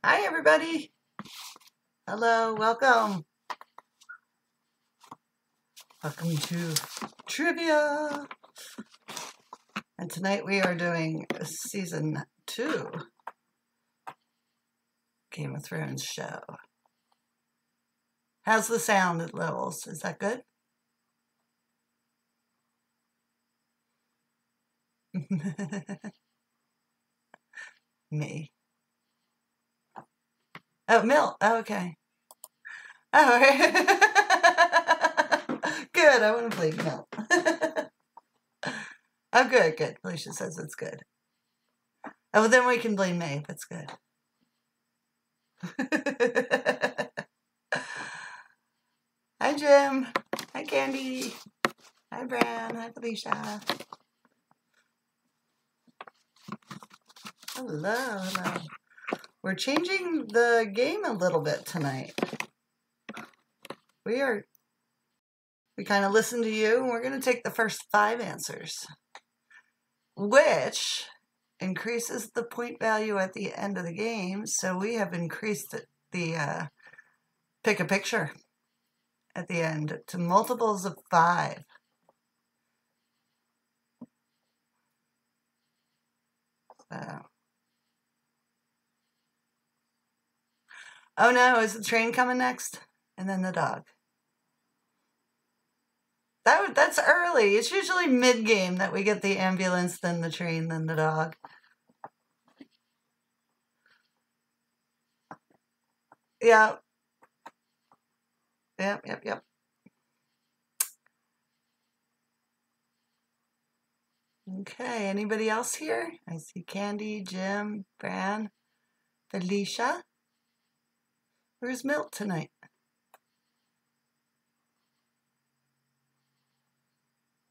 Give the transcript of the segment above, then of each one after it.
Hi, everybody. Hello, welcome. Welcome to Trivia. And tonight we are doing Season 2 Game of Thrones show. How's the sound levels? Is that good? Me. Oh, Milt. Oh, okay. Oh, good. I want to play Milt. Oh, good, good. Felicia says it's good. Oh, well, then we can blame May. That's good. Hi, Jim. Hi, Candy. Hi, Bran. Hi, Felicia. Hello, hello. We're changing the game a little bit tonight. We kind of listened to you, and we're going to take the first 5 answers, which increases the point value at the end of the game. So we have increased the pick a picture at the end to multiples of 5. Oh no, is the train coming next? And then the dog. That's early. It's usually mid-game that we get the ambulance, then the train, then the dog. Yeah. Yep. Okay, anybody else here? I see Candy, Jim, Bran, Felicia. Where's Milt tonight?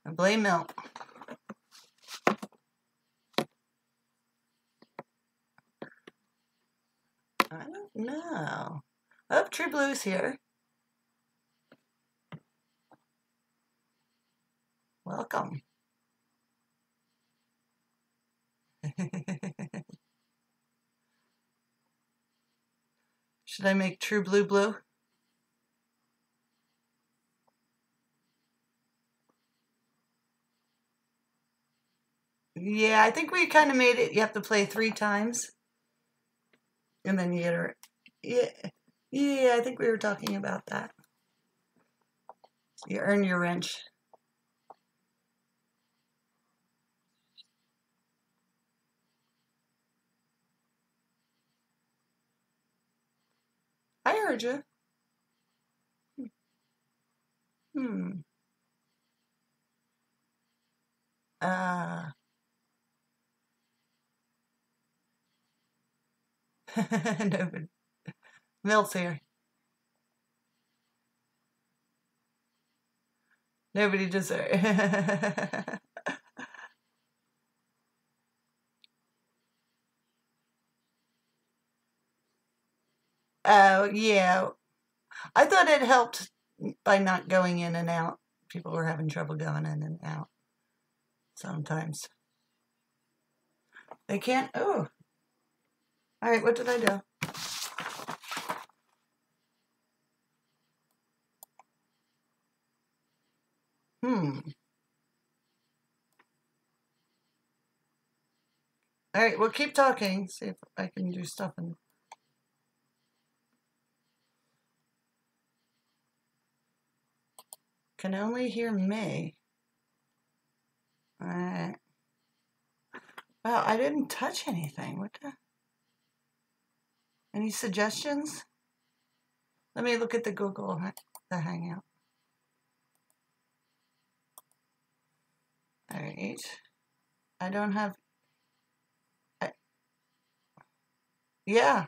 I blame Milt. I don't know. Oh, True Blue's here. Welcome. Should I make True Blue blue? Yeah, I think we kind of made it. You have to play 3 times. And then you get her. Yeah, I think we were talking about that. You earn your wrench. I heard you. No, but Milt's here. Nobody deserves. Oh, yeah. I thought it helped by not going in and out. People were having trouble going in and out sometimes. They can't. Oh. All right, what did I do? All right, well, keep talking. See if I can do stuff. Can only hear me. All right. Well, I didn't touch anything. What the? Any suggestions? Let me look at the Google, the Hangout. All right. I don't have... yeah.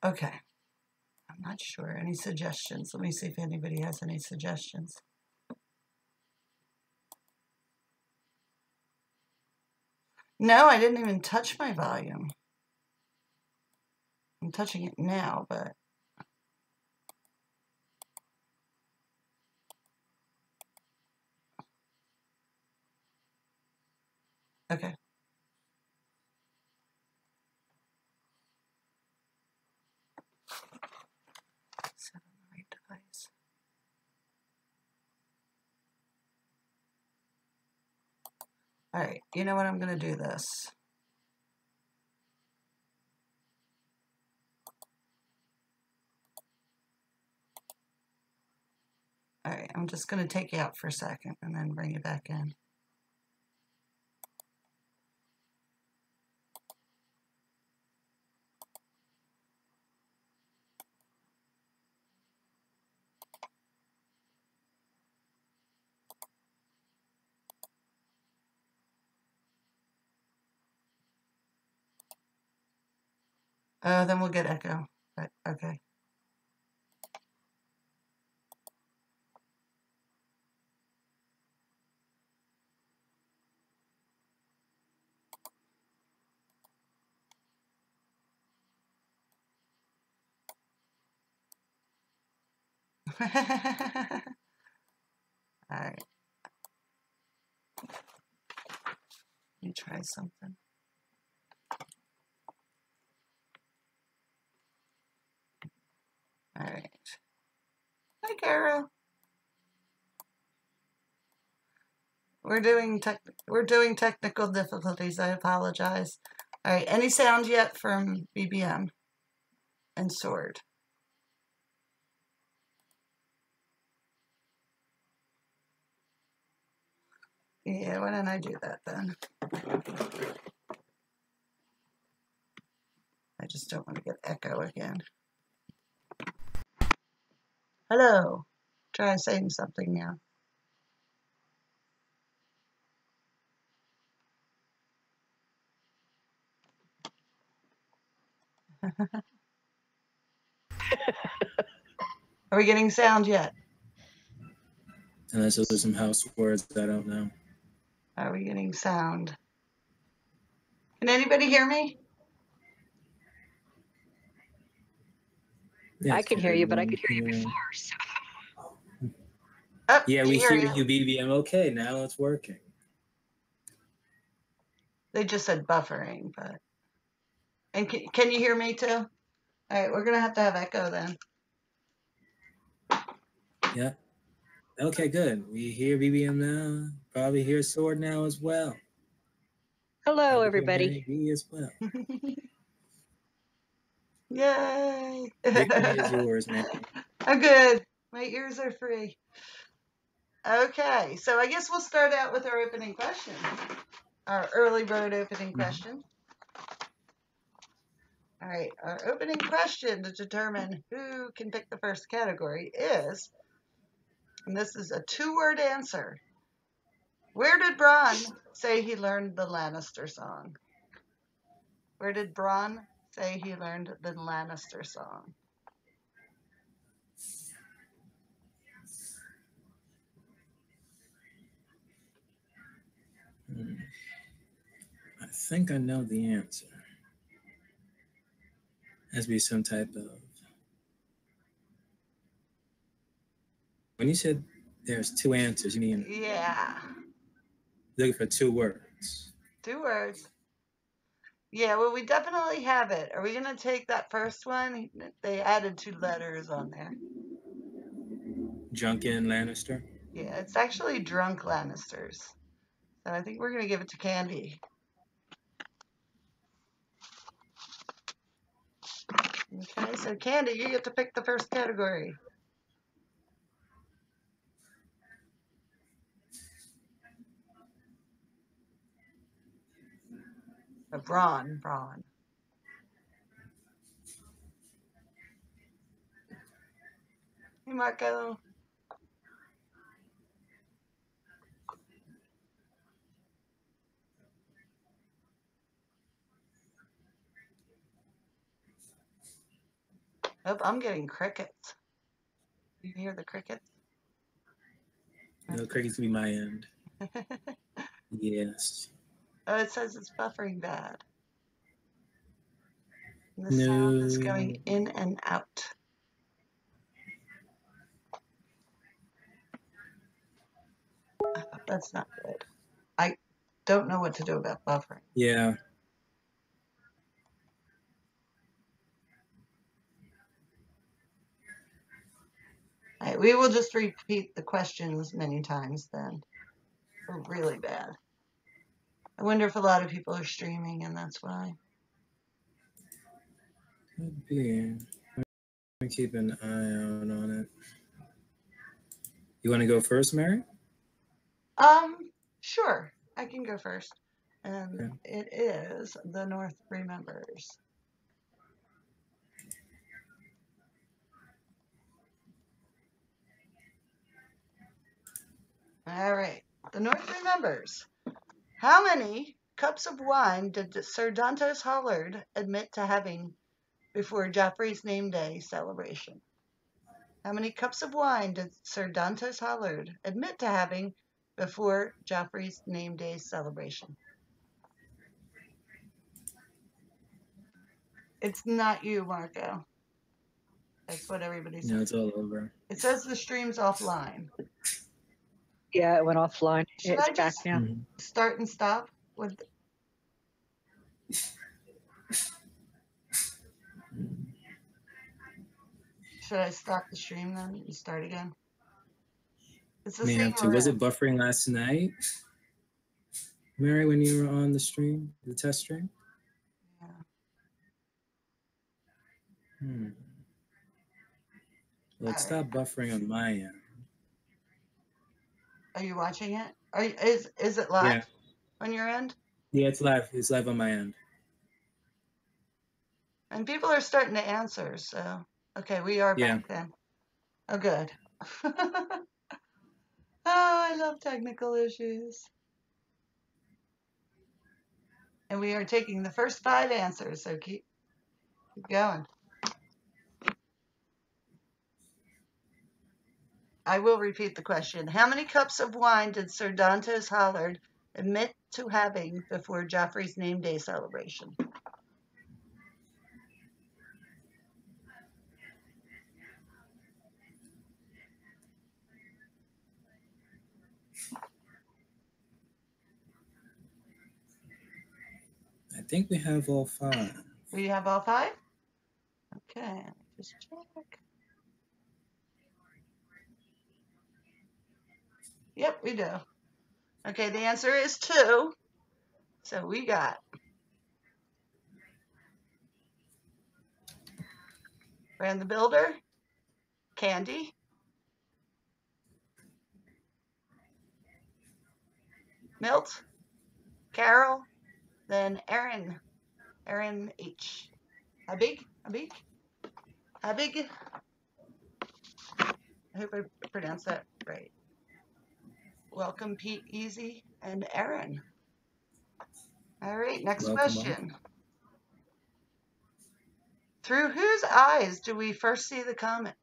Okay. I'm not sure. Any suggestions? Let me see if anybody has any suggestions. No, I didn't even touch my volume. I'm touching it now, but... Okay. Set on the right device. All right, you know what? I'm going to do this. All right, I'm just going to take you out for a second and then bring you back in. Then we'll get echo. But, okay. All right. Let me try something. All right. Hi, Carol. We're doing technical difficulties. I apologize. All right. Any sound yet from BBM and Sword? Yeah, why don't I do that then? I just don't want to get echo again. Hello. Try saying something now. Are we getting sound yet? Unless there's some house words I don't know. Are we getting sound? Can anybody hear me? I can hear you, but I could hear you before. So. Oh, yeah, we hear you, BBM. Okay, now it's working. They just said buffering, but... And can you hear me too? All right, we're going to have echo then. Yeah. Okay, good. We hear BBM now. Probably hear Sword now as well. Hello, everybody. Me as well. Yay! Victory is yours, man. I'm good. My ears are free. Okay, so I guess we'll start out with our opening question. Our early bird opening question. All right, our opening question to determine who can pick the first category is, and this is a 2-word answer. Where did Bran say he learned the Lannister song? Where did Bran say he learned the Lannister song? I think I know the answer. Has to be some type of... When you said there's 2 answers, you mean... Yeah. Looking for 2 words. 2 words. Yeah, well, we definitely have it. Are we going to take that first one? They added 2 letters on there. Drunken Lannister? Yeah, it's actually Drunk Lannisters. So I think we're going to give it to Candy. Okay, so Candy, you get to pick the first category. Braun. Hey, Marco. Oh, I'm getting crickets. You hear the crickets? No, crickets be my end. Yes. Oh, it says it's buffering bad. And the sound is going in and out. That's not good. don't know what to do about buffering. Yeah. All right, we will just repeat the questions many times then. They're really bad. I wonder if a lot of people are streaming and that's why. Could be. I'm keeping an eye out on it. You want to go first, Mary? Sure. I can go first. And it is the North remembers. All right. The North remembers. How many cups of wine did Sir Dantos Hollard admit to having before Joffrey's name day celebration? How many cups of wine did Sir Dantos Hollard admit to having before Joffrey's name day celebration? It's not you, Marco. That's what everybody says. No, it's all over. It says the stream's offline. Yeah, it went offline. Should It's I back just now. start and stop with? Should I stop the stream then and start again? It's the May same. have to. Was it buffering last night, Mary, when you were on the stream, the test stream? Yeah. Well, it stopped buffering on my end. Are you watching it? Is it live on your end? Yeah, it's live. It's live on my end. And people are starting to answer, so okay, we are back then. Oh, good. Oh, I love technical issues. And we are taking the first 5 answers, so keep going. I will repeat the question. How many cups of wine did Sir Dantos Hollard admit to having before Joffrey's name day celebration? I think we have all 5. We have all 5? Okay, just check. Yep, we do. Okay, the answer is 2. So we got Bran the Builder, Candy, Milt, Carol, then Aaron H. Habig. I hope I pronounced that right. Welcome, Pete Easy and Aaron. All right, next question. Through whose eyes do we first see the comet?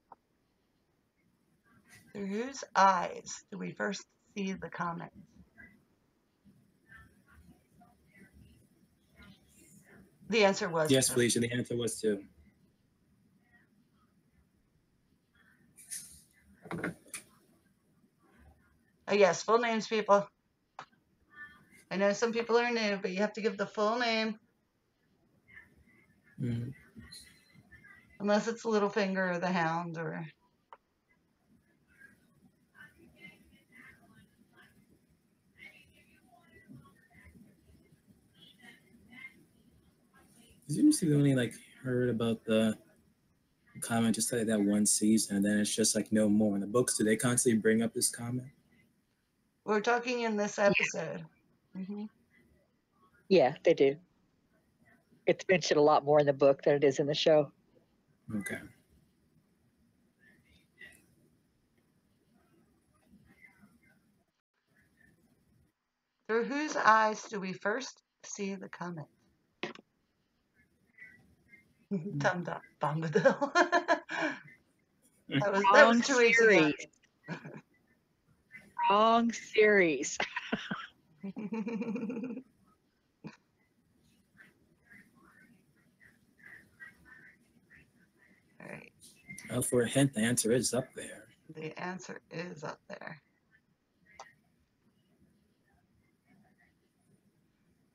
Through whose eyes do we first see the comet? The answer was yes, Felicia. The answer was 2. Oh, yes, full names, people. I know some people are new, but you have to give the full name. Unless it's Littlefinger or the Hound or... Usually we only heard about the comment just that one season, and then it's just no more in the books. Do they constantly bring up this comment? We're talking in this episode. Yeah, they do. It's mentioned a lot more in the book than it is in the show. Okay. Through whose eyes do we first see the comet? Tum Dum Bombadil. that was 2 weeks ago. Wrong series. All right. Well, for a hint, the answer is up there. The answer is up there.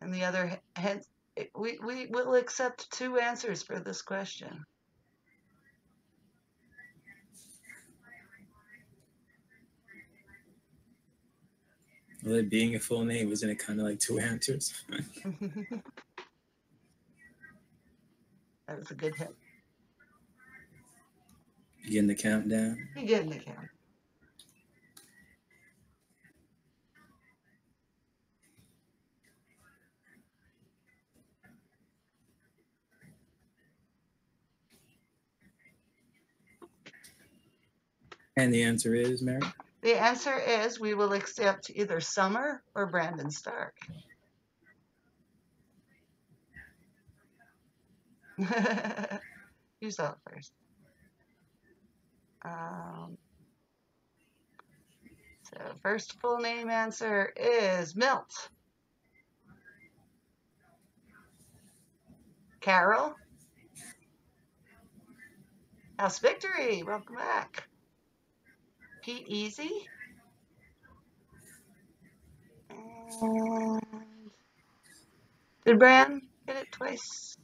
And the other, hence, we will accept 2 answers for this question. Well, it being a full name, isn't it kind of like 2 answers? That was a good hint. You getting the countdown? You getting the count. And the answer is, Mary? The answer is we will accept either Summer or Brandon Stark. You saw it first. So first full name answer is Milt. Carol. House Victory, welcome back. Pete Easy. And did Bran get it twice?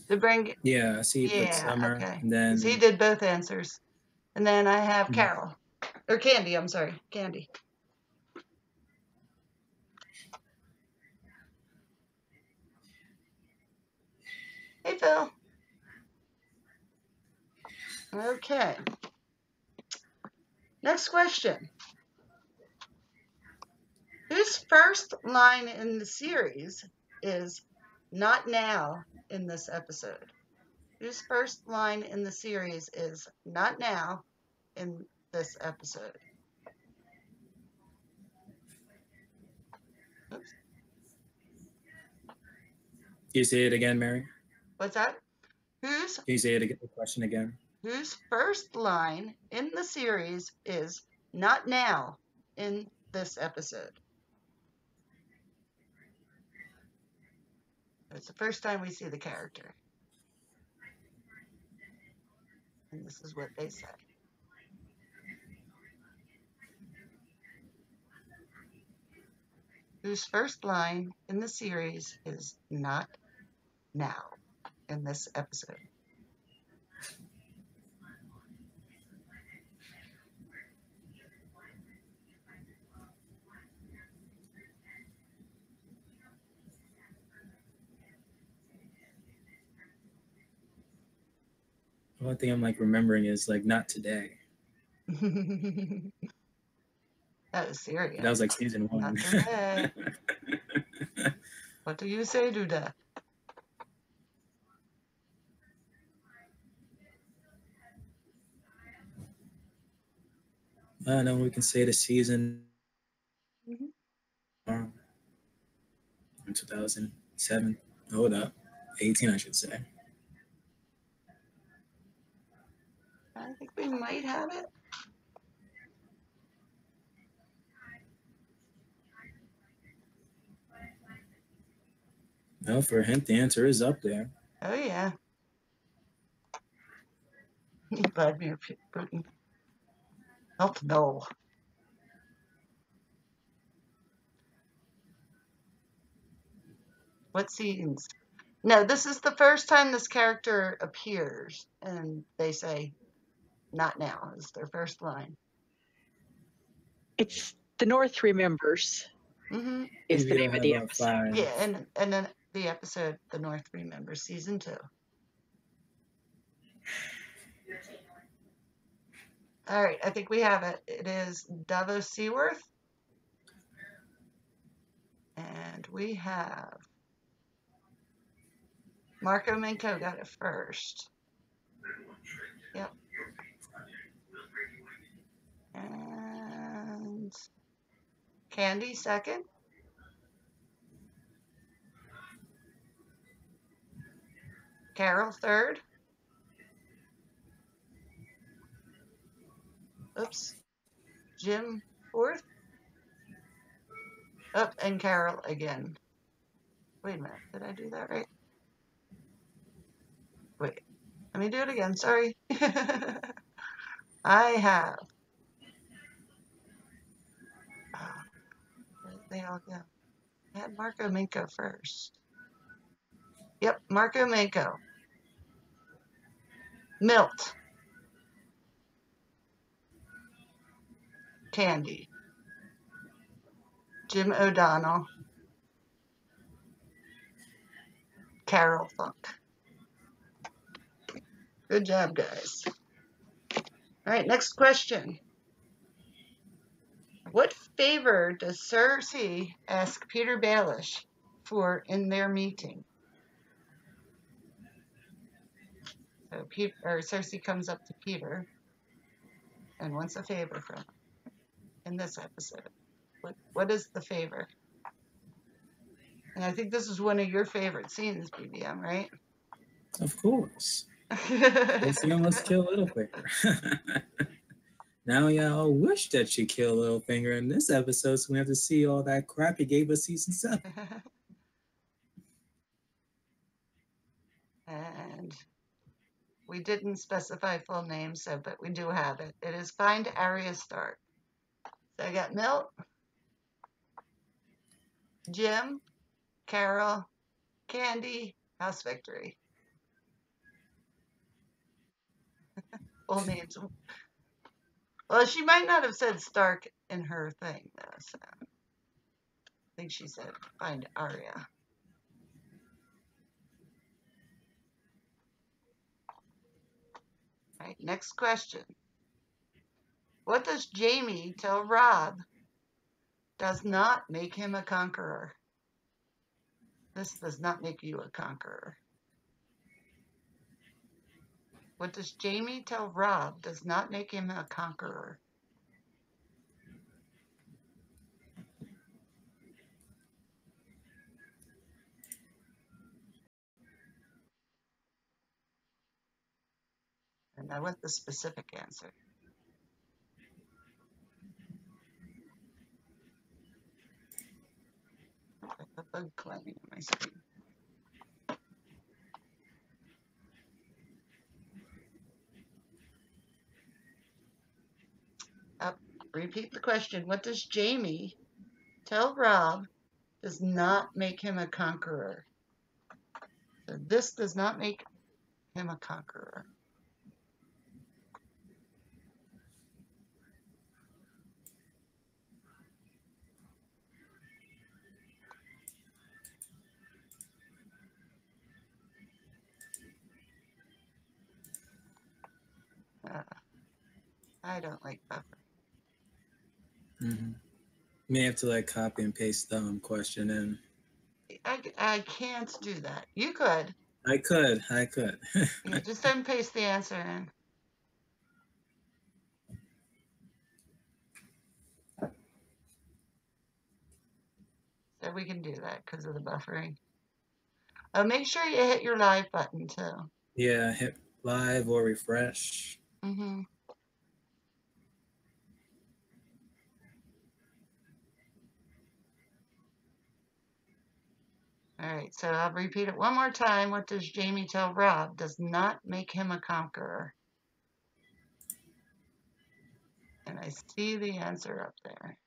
Did Bran get? Yeah, I see. Yeah, Put Summer, okay. and then He did both answers. And then I have Carol. Or Candy, I'm sorry. Candy. Hey, Phil. Okay. Next question. Whose first line in the series is "not now" in this episode? Whose first line in the series is "not now" in this episode? Oops. Can you say it again, Mary? What's that? Whose Can you say it again, the question again? Whose first line in the series is "not now" in this episode? It's the first time we see the character. And this is what they say. Whose first line in the series is "not now" in this episode? The one thing I'm like remembering is like not today. That was serious. That was like season 1. Not today. What do you say, Duda? No, we can say the season Mm-hmm. In 2007. Hold up. 18, I should say. I think we might have it. No, for a hint, the answer is up there. Oh, yeah. Vladimir Putin. Oh, no. What scenes? No, this is the first time this character appears, and they say, "not now" is their first line. It's The North Remembers Mm-hmm. is the Maybe name of I'll the have episode. 5. Yeah, and then the episode, The North Remembers, season 2. All right, I think we have it. It is Davos Seaworth. And we have Marco Minko got it first. Yep. And Candy second. Carol third. Oops. Jim fourth. Up and Carol again. Wait a minute. Did I do that right? Wait. Let me do it again. Sorry. I have. Where did they all go? I had Marco Minko first. Yep, Marco Minko. Milt. Candy. Jim O'Donnell. Carol Funk. Good job, guys. All right, next question. What favor does Cersei ask Peter Baelish for in their meeting? So Cersei comes up to Peter and wants a favor from him in this episode. What is the favor? And I think this is one of your favorite scenes, BBM, right? Of course. Theon must kill Littlefinger. Now y'all wish that she killed Littlefinger in this episode, so we have to see all that crap he gave us season 7. And we didn't specify full names, but we do have it. It is Find Arya Stark. So I got Milt, Jim, Carol, Candy, House Victory. Full names. Well, she might not have said Stark in her thing, though. So I think she said Find Arya. All right, next question. What does Jaime tell Robb does not make him a conqueror? This does not make you a conqueror. What does Jaime tell Robb does not make him a conqueror? And I want the specific answer. A bug climbing on my screen. Repeat the question. What does Jaime tell Robb does not make him a conqueror? So this does not make him a conqueror. I don't like buffer. Mm-hmm. May have to like copy and paste the question in. I can't do that. You could. I could. Yeah, just don't paste the answer in. So we can do that because of the buffering. Oh, make sure you hit your live button too. Yeah, hit live or refresh. Mm-hmm. All right, so I'll repeat it one more time. What does Jaime tell Robb does not make him a conqueror? And I see the answer up there.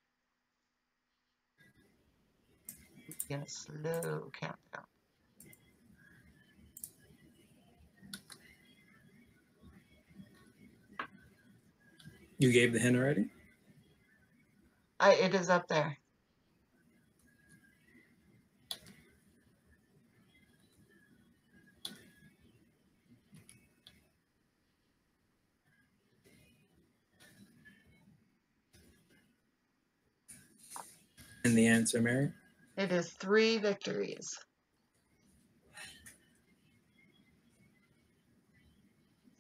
In a slow countdown. You gave the hint already? It is up there. And the answer, Mary? It is 3 victories.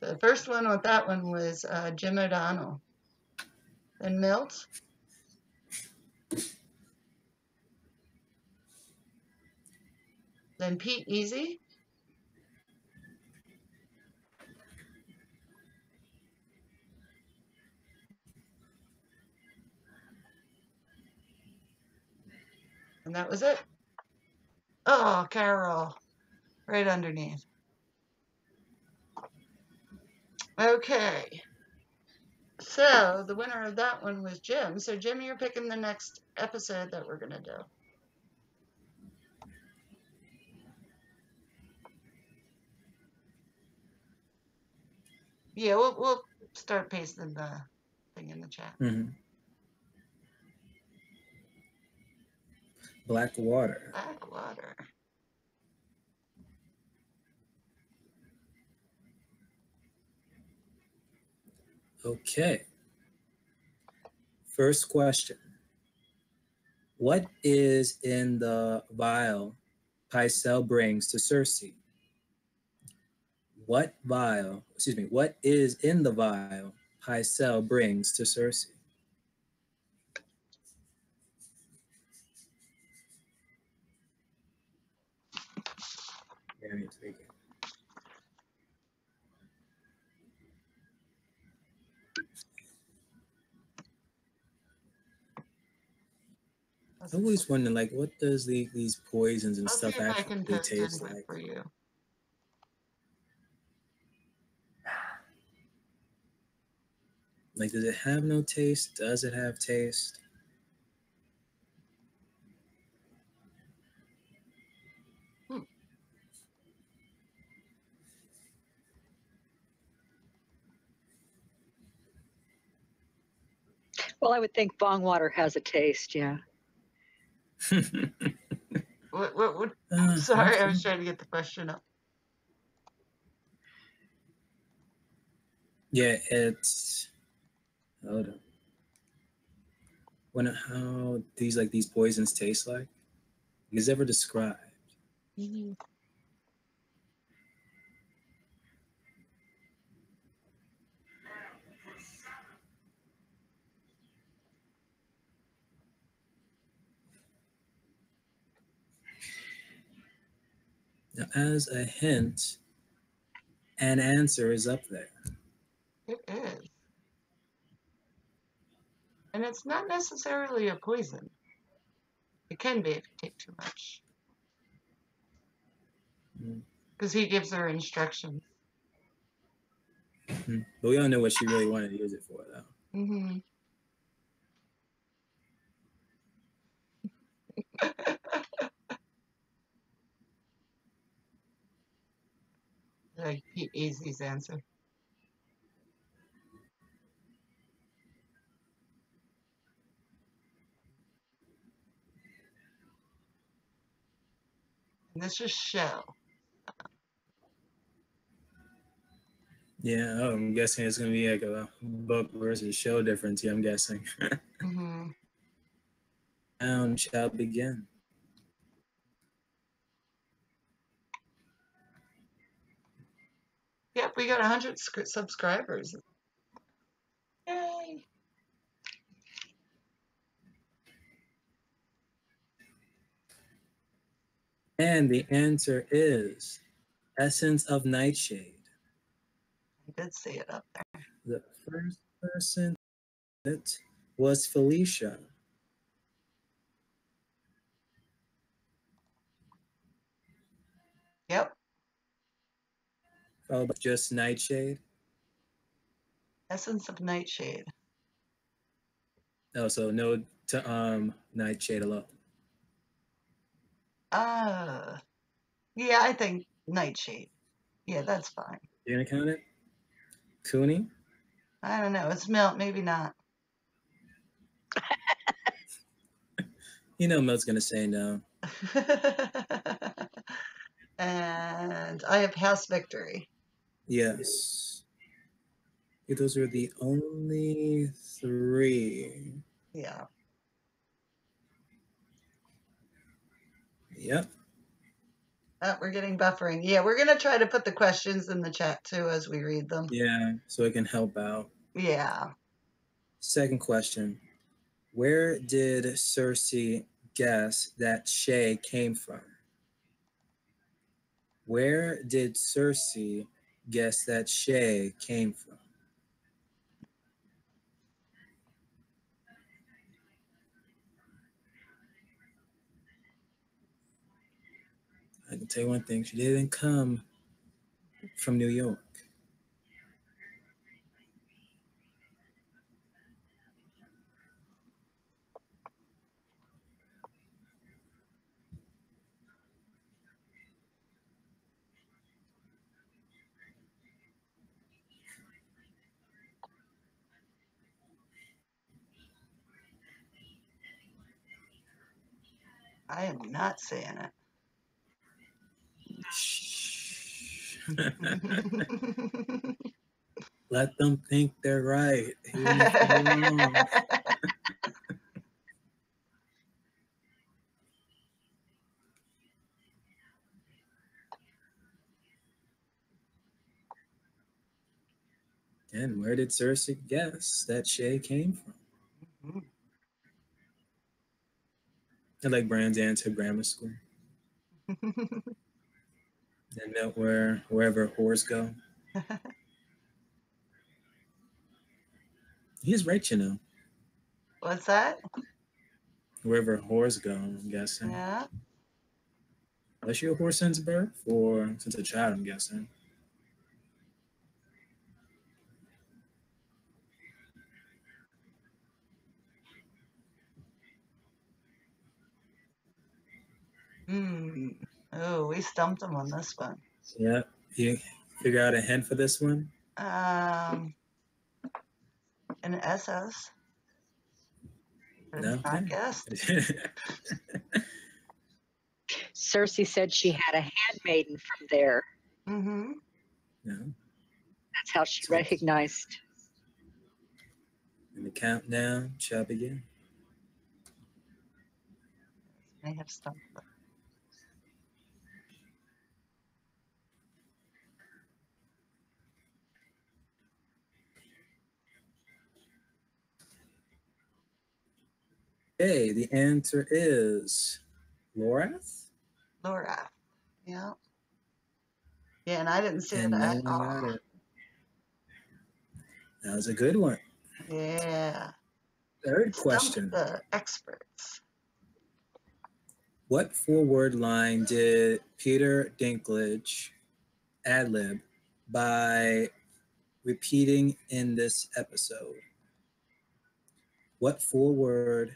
So the first one with that one was Jim O'Donnell. Then Milt. Then Pete Easy. And that was it. Oh, Carol. Right underneath. Okay. So the winner of that one was Jim. So Jim, you're picking the next episode that we're going to do. Yeah, we'll start pasting the thing in the chat. Mm-hmm. Black water. Black water. Okay. First question. What is in the vial Pycelle brings to Cersei? What is in the vial Pycelle brings to Cersei? Yeah, I need to take it. I always wonder, like, what does these poisons and I'll see stuff if I can actually post taste it like? for you. Like, does it have no taste? Does it have taste? Well, I would think bong water has a taste, yeah. What? Sorry, I was trying to get the question up. Yeah, it's. Hold on. Wonder how these poisons taste like? Is ever described? Mm-hmm. Now, as a hint, an answer is up there. It is. And it's not necessarily a poison. It can be if you take too much. Because he gives her instructions. But we all know what she really wanted to use it for, though. Mm-hmm. Like Pete Easy's answer. And this is show. Yeah, I'm guessing it's going to be like a book versus show difference here, I'm guessing. Mm-hmm. Round shall begin. Yep, we got 100 subscribers. Yay! And the answer is Essence of Nightshade. I did see it up there. The first person that was Felicia. Yep. Followed by just Nightshade. Essence of Nightshade. Oh, so no to Nightshade alone. Yeah, I think Nightshade. Yeah, that's fine. You're gonna count it? Cooney? I don't know. It's Milt, maybe not. You know Milt's gonna say no. And I have House Victory. Yes. Those are the only three. Yeah. Yep. Oh, we're getting buffering. Yeah, we're going to try to put the questions in the chat too as we read them. Yeah, so it can help out. Yeah. Second question. Where did Cersei guess that Shay came from? Where did Cersei guess that Shay came from? I can tell you one thing. She didn't come from New York. I am not saying Shh. it. Let them think they're right, even if they're wrong. And where did Cersei guess that Shay came from? I like Bran's answer, grammar school. And note wherever whores go. He's right, you know. What's that? Wherever whores go, I'm guessing. Yeah. Was she a whore since birth or since a child, I'm guessing? Oh, we stumped him on this one. Yeah. You figure out a hint for this one? An SS. But No? it's not guessed. Cersei said she had a handmaiden from there. Mm-hmm. No. That's how she So- recognized. And the countdown shall begin. May have stumped them. Okay, the answer is Lorath. Laura. Yeah. Yeah, and I didn't see And it no at one all. got it. That was a good one. Yeah. Third Stumped question. the experts. What four-word line did Peter Dinklage ad-lib by repeating in this episode? What four-word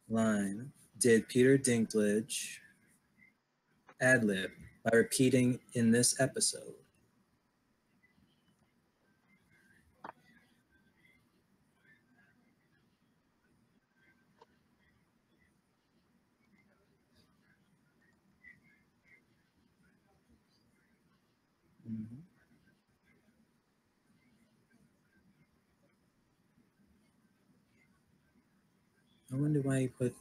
line did Peter Dinklage ad-lib by repeating in this episode? Mm-hmm. I wonder why he put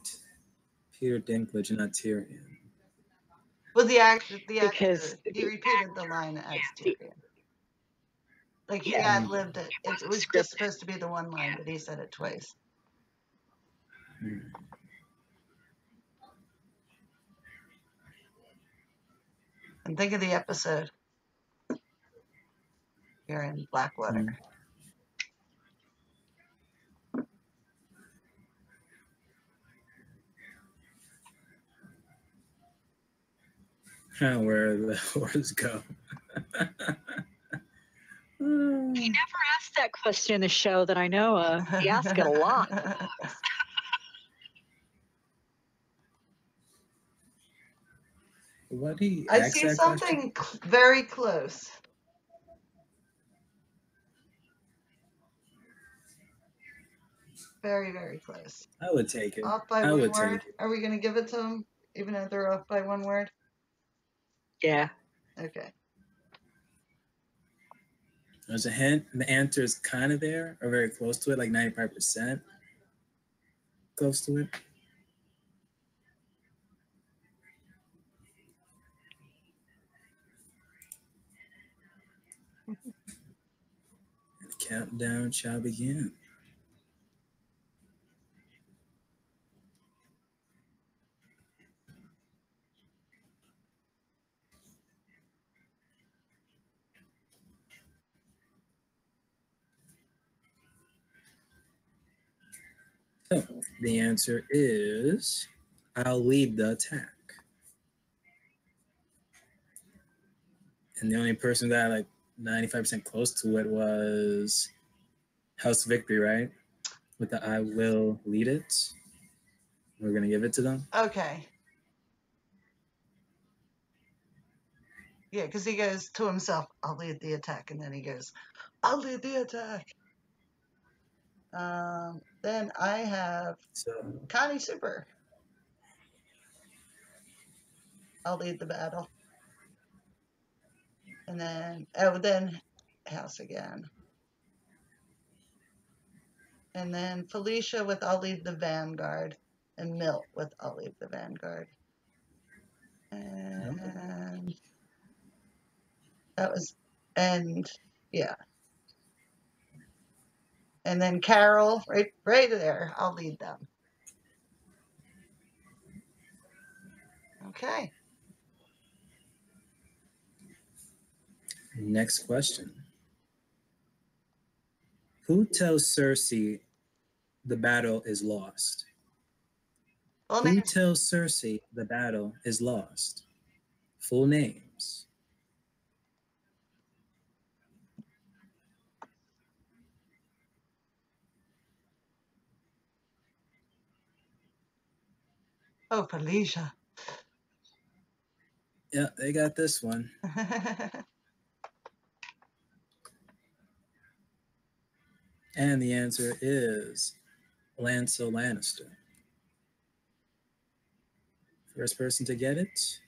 Peter Dinklage and not Tyrion. Well, the actor, Because he repeated the line as Tyrion. Like he Yeah. ad-libbed it. It wasn't was scripted. just supposed to be the one line, but he said it twice. Hmm. And think of the episode. You're in Blackwater. Where the whores go. He never asked that question in the show that I know of. He asked it a lot. What did he I ask see that something very close. Very, very close. I would take it. Off by I one would word. take it. Are we going to give it to them, even if they're off by one word? Yeah. Okay. There's a hint. The answer is kind of there, or very close to it, like 95% close to it. The countdown shall begin. So the answer is I'll lead the attack. And the only person that got like 95% close to it was House Victory, right? With the I will lead it. We're going to give it to them. Okay. Yeah, because he goes to himself, I'll lead the attack. And then he goes, I'll lead the attack. Then I have So Connie Super. I'll lead the battle. And then, oh, then House again. And then Felicia with I'll lead the Vanguard. And Milt with I'll lead the Vanguard. And that was, and yeah. And then Carol, right there, I'll lead them. Okay. Next question. Who tells Cersei the battle is lost? Full Who names. tells Cersei the battle is lost? Full names. Oh, Felicia. Yeah, they got this one. And the answer is Lancel Lannister. First person to get it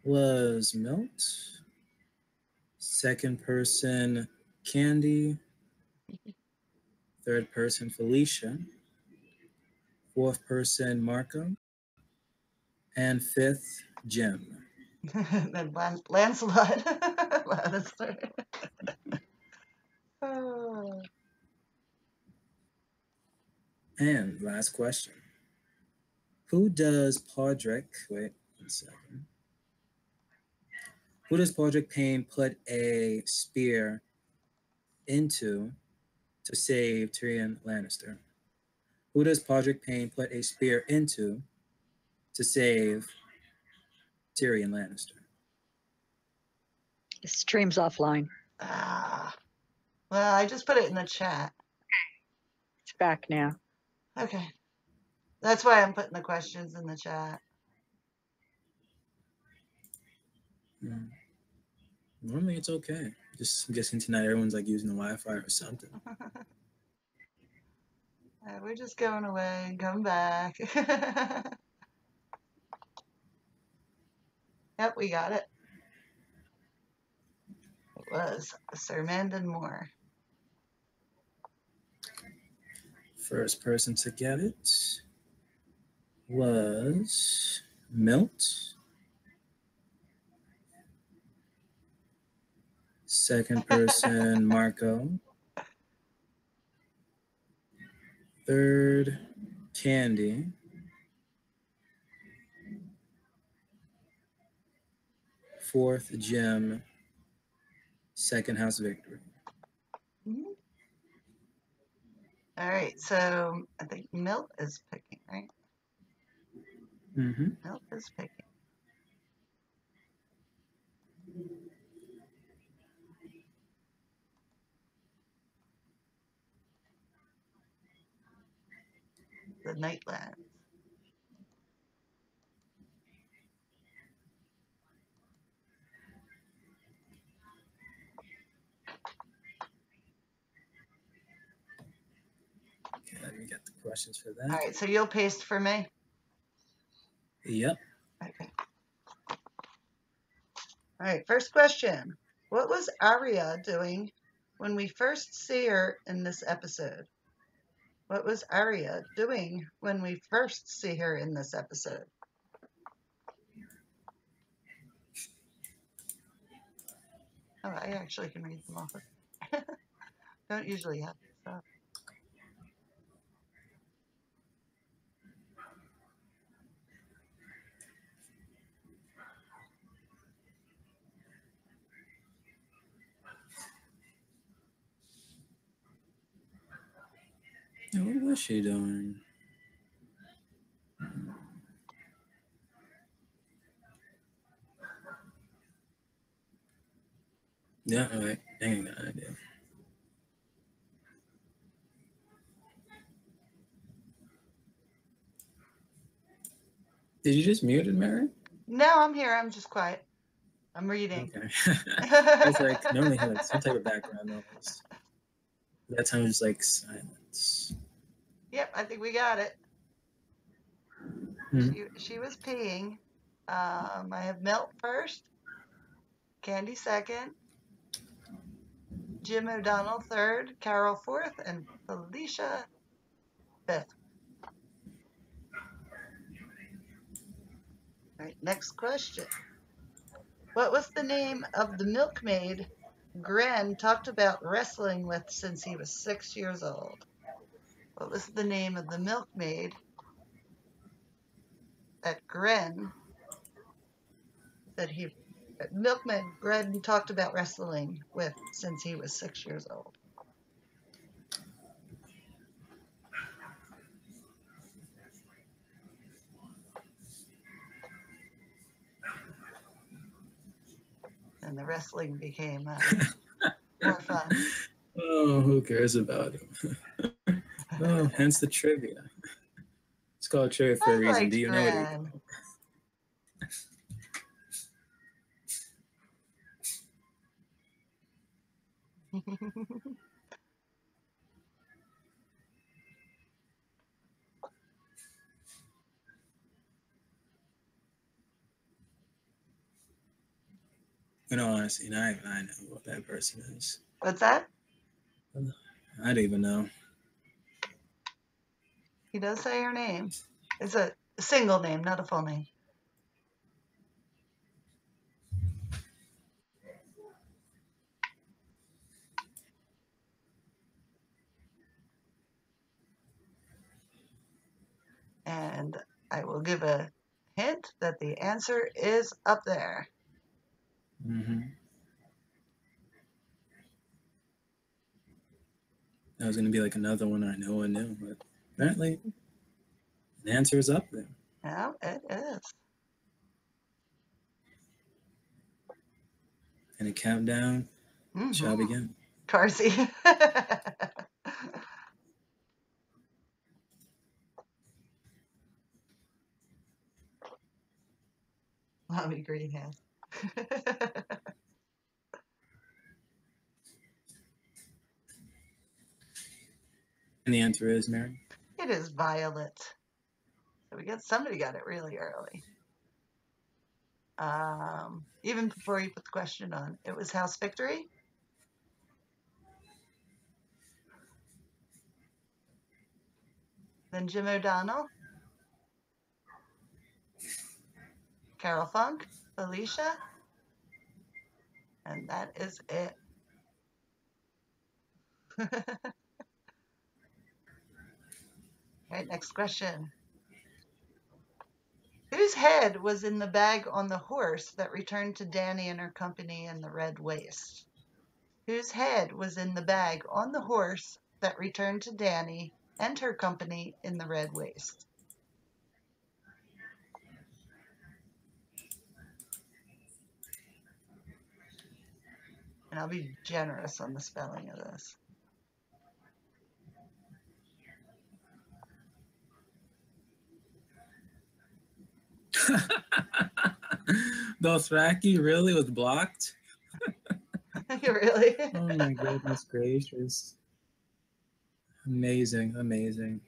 was Milt. Second person, Candy. Third person, Felicia. Fourth person, Marco. And fifth, Jim. Then Lancelot. Lannister. Oh. And last question. Who does Podrick, wait 1 second. Who does Podrick Payne put a spear into to save Tyrion Lannister? Who does Podrick Payne put a spear into to save Tyrion Lannister? The stream's offline. Ah. Well, I just put it in the chat. It's back now. Okay. That's why I'm putting the questions in the chat. Normally it's okay. Just I'm guessing tonight everyone's like using the Wi-Fi or something. We're just going away and come back. Yep, we got it. It was Sir Mandon Moore. First person to get it was Milt. Second person, Marco. Third, Candy. Fourth, Jim. Second, House Victory. Mm-hmm. All right, so I think Milt is picking, right? Mm-hmm. Milt is picking. The Nightlands. Okay, let me get the questions for that. All right, so you'll paste for me? Yep. Okay. All right, first question. What was Arya doing when we first see her in this episode? What was Arya doing when we first see her in this episode? Oh, I actually can read them off. Don't usually have stuff. What was she doing? Yeah, all right. I ain't got an idea. Did you just mute it, Mary? No, I'm here. I'm just quiet. I'm reading. Okay. I was like, normally have like some type of background noise. That time was just like silence. Yep, I think we got it. Hmm. She was peeing. I have Milt first, Candy second, Jim O'Donnell third, Carol fourth, and Felicia fifth. All right, next question. What was the name of the milkmaid Gren talked about wrestling with since he was 6 years old? What was the name of the milkmaid that milkman Gren talked about wrestling with since he was 6 years old? And the wrestling became more fun. Oh, who cares about him? Oh, hence the trivia. It's called trivia for a reason. Do you know it? In all honesty, I know what that person is. What's that? I don't even know. He does say her name. It's a single name, not a full name. And I will give a hint that the answer is up there. Mm-hmm. That was going to be like another one I know I knew, but apparently the answer is up there. Yeah, it is. And a countdown shall begin. Carsey. Bobby Greenhouse. And the answer is, Mary? It is Violet. So somebody got it really early. Even before you put the question on. It was House Victory. Then Jim O'Donnell. Carol Funk. Felicia. And that is it. All right, next question. Whose head was in the bag on the horse that returned to Dany and her company in the Red Waste? Whose head was in the bag on the horse that returned to Dany and her company in the Red Waste? And I'll be generous on the spelling of this. Dothraki really was blocked? Really? Oh my goodness gracious. Amazing, amazing.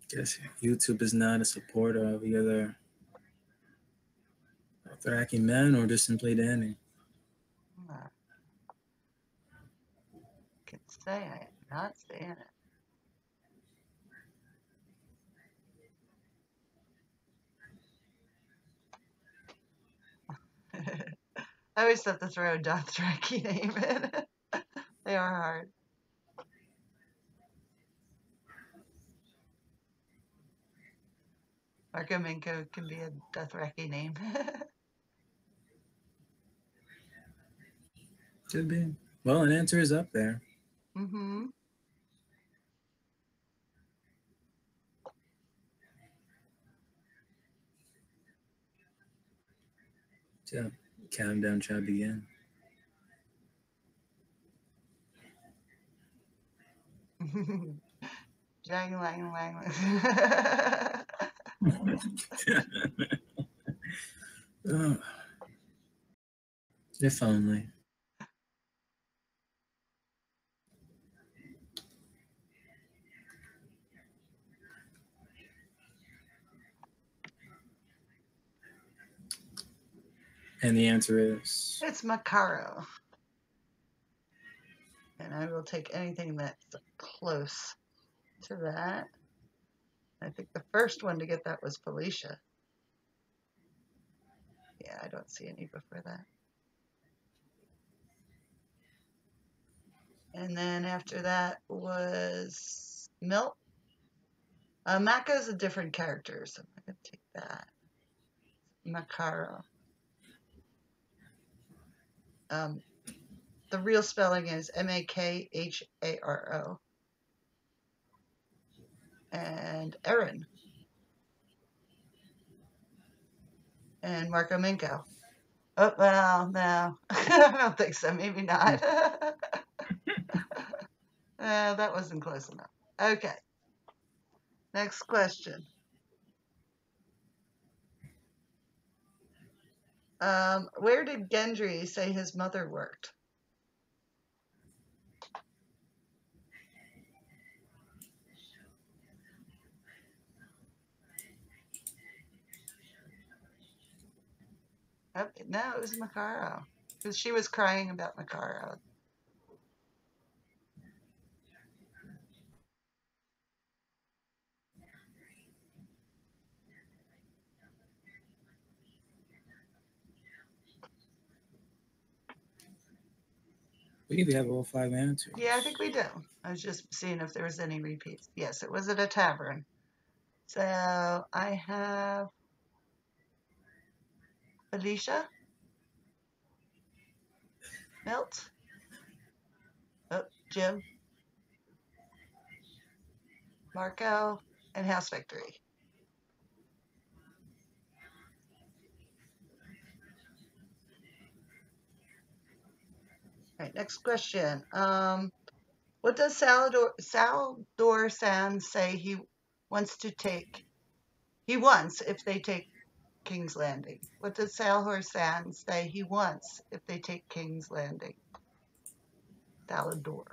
Guess YouTube is not a supporter of either Dothraki men or just simply Dany. I can say I am not saying it. I always have to throw a Dothraki name in. They are hard. Marco Minko can be a Dothraki name. Could be. Well, an answer is up there. Mm-hmm. So, countdown shall begin. Jang lang lang. Oh. If only. And the answer is It's Makaro. And I will take anything that's close to that. I think the first one to get that was Felicia. Yeah, I don't see any before that. And then after that was Milt. Maka's a different character, so I'm going to take that. Makaro. The real spelling is Makharo. And Erin. And Marco Minko. Oh, well, no. I don't think so. Maybe not. That wasn't close enough. Okay. Next question. Where did Gendry say his mother worked? Oh, no, it was Makaro. Because she was crying about Makaro. we either have all 5 answers. Yeah, I think we do. I was just seeing if there was any repeats. Yes, it was at a tavern. So I have Alicia, Milt, Jim, Marco, and House Victory. All right, next question. What does Saldor Sand say he wants to take? He wants if they take King's Landing. What does Salhor Sand say he wants if they take King's Landing? Salador.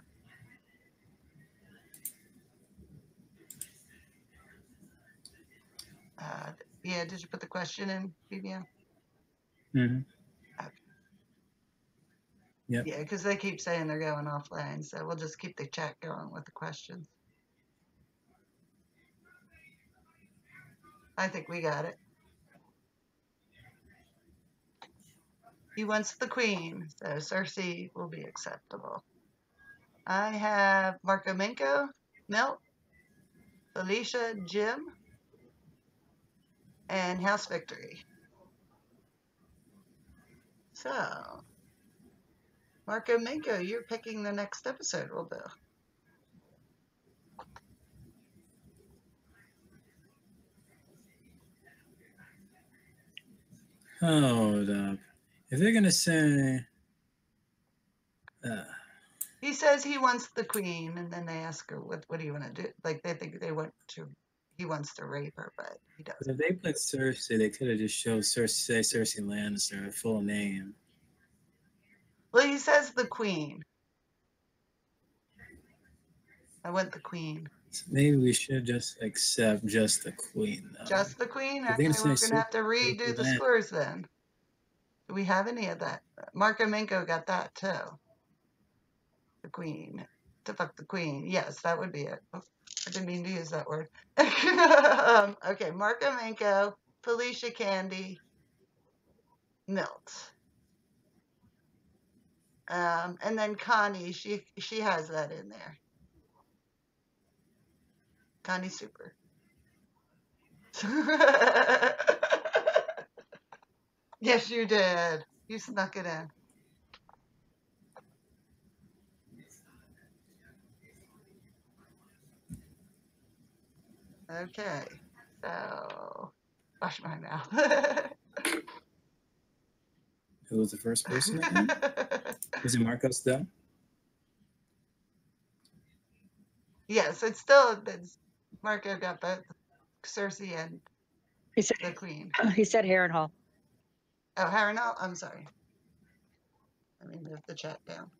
Yeah, did you put the question in, Vivian? Mm-hmm. Okay. Yep. Yeah, because they keep saying they're going offline, so we'll just keep the chat going with the questions. I think we got it. He wants the queen, so Cersei will be acceptable. I have Marco Minko, Milt, Felicia, Jim, and House Victory. So, Marco Minko, you're picking the next episode we'll do. Hold up. If they're going to say... He says he wants the queen, and then they ask her, what do you want to do? Like, they think he wants to rape her, but he doesn't. If they put Cersei, they could have just showed Cersei Lannister, her full name. Well, he says the queen. I want the queen. So maybe we should just accept just the queen, though. Just the queen? If Okay, they're we're gonna going say to have to Cersei redo the Lannister, scores then. Do we have any of that? Marco Minko got that, too. The queen. To fuck the queen. Yes, that would be it. Oh, I didn't mean to use that word. Okay, Marco Minko, Felicia Candy, Milt. And then Connie, she has that in there. Connie Super. Yes, you did. You snuck it in. Okay, so wash my mouth. who was the first person again? Was it Marcos, though? Yes, it's Marco got both Cersei and He said the queen. he said Harrenhal. Oh, Harrenhal? I'm sorry. Let me move the chat down.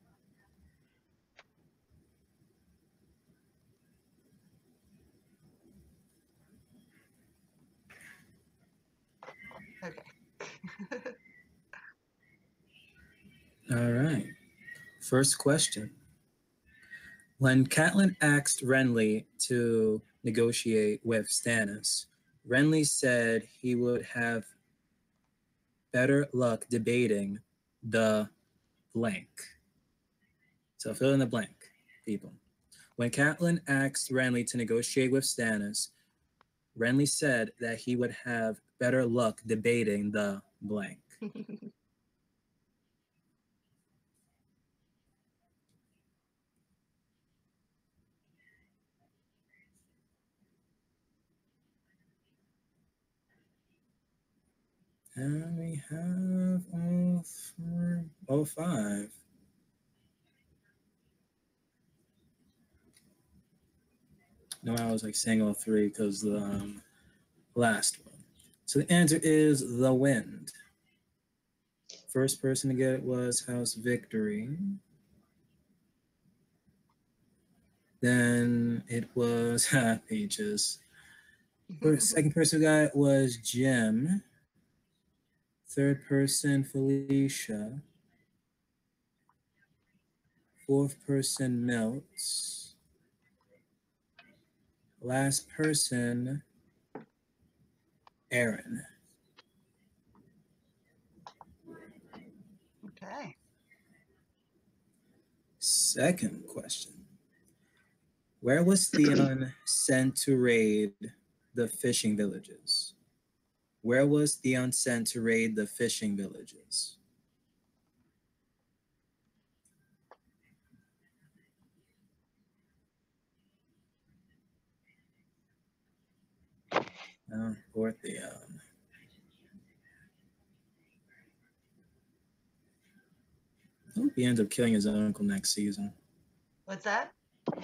Okay. First question. When Catelyn asked Renly to negotiate with Stannis, Renly said he would have better luck debating the blank. So fill in the blank, people. When Catelyn asked Renly to negotiate with Stannis, Renly said that he would have better luck debating the blank. And we have all five. No, I was like saying all three because the last one. So the answer is the wind. First person to get it was House Victory. Then it was Peaches. Second person who got it was Jim. Third person, Felicia. Fourth person, Melts. Last person, Aaron. Okay. Second question. Where was Theon sent to raid the fishing villages? Where was Theon sent to raid the fishing villages? Oh, poor Theon. I hope he ends up killing his uncle next season. What's that? I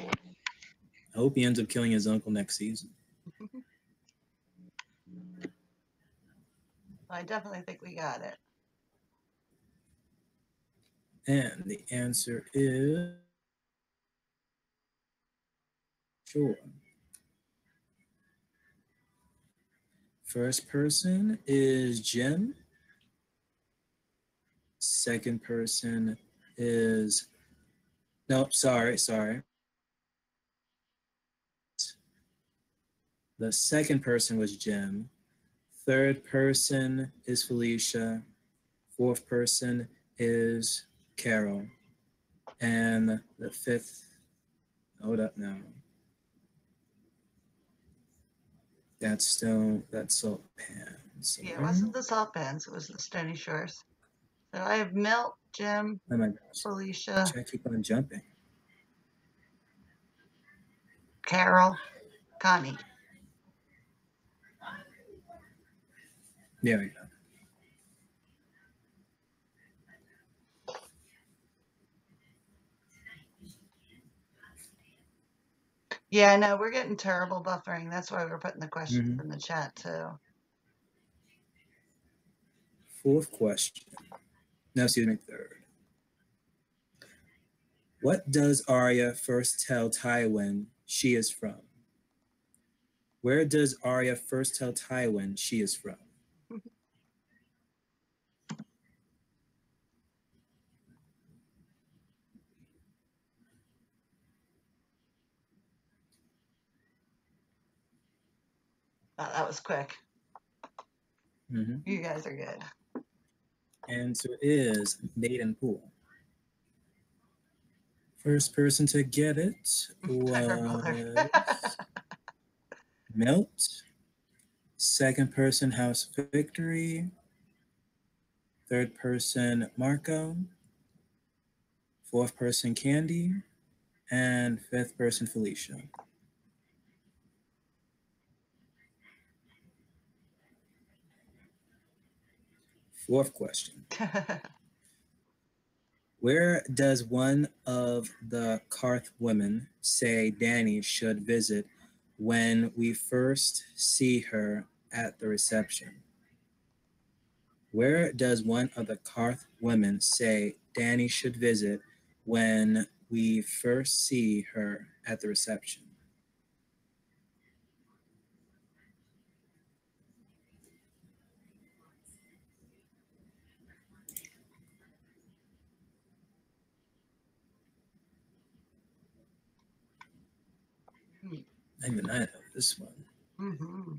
hope he ends up killing his uncle next season. I definitely think we got it. And the answer is sure. First person is Jim. Second person is sorry. The second person was Jim. Third person is Felicia. Fourth person is Carol. And the fifth, hold up now. That's Salt Pans. Yeah, it wasn't the Salt Pans, it was the Stony Shores. So I have Milt, Jim, Oh my gosh. Felicia, I keep on jumping. Carol, Connie. There we go. Yeah, no, we're getting terrible buffering. That's why we're putting the questions in the chat too. Fourth question. No, excuse me, third. What does Arya first tell Tywin she is from? Where does Arya first tell Tywin she is from? Oh, that was quick. Mm-hmm. You guys are good. Answer is Maidenpool. First person to get it was Milt. Second person, House Victory. Third person, Marco. Fourth person, Candy. And fifth person, Felicia. Fourth question. Where does one of the Karth women say Dany should visit when we first see her at the reception? Where does one of the Karth women say Dany should visit when we first see her at the reception? Even I know this one. Mm-hmm.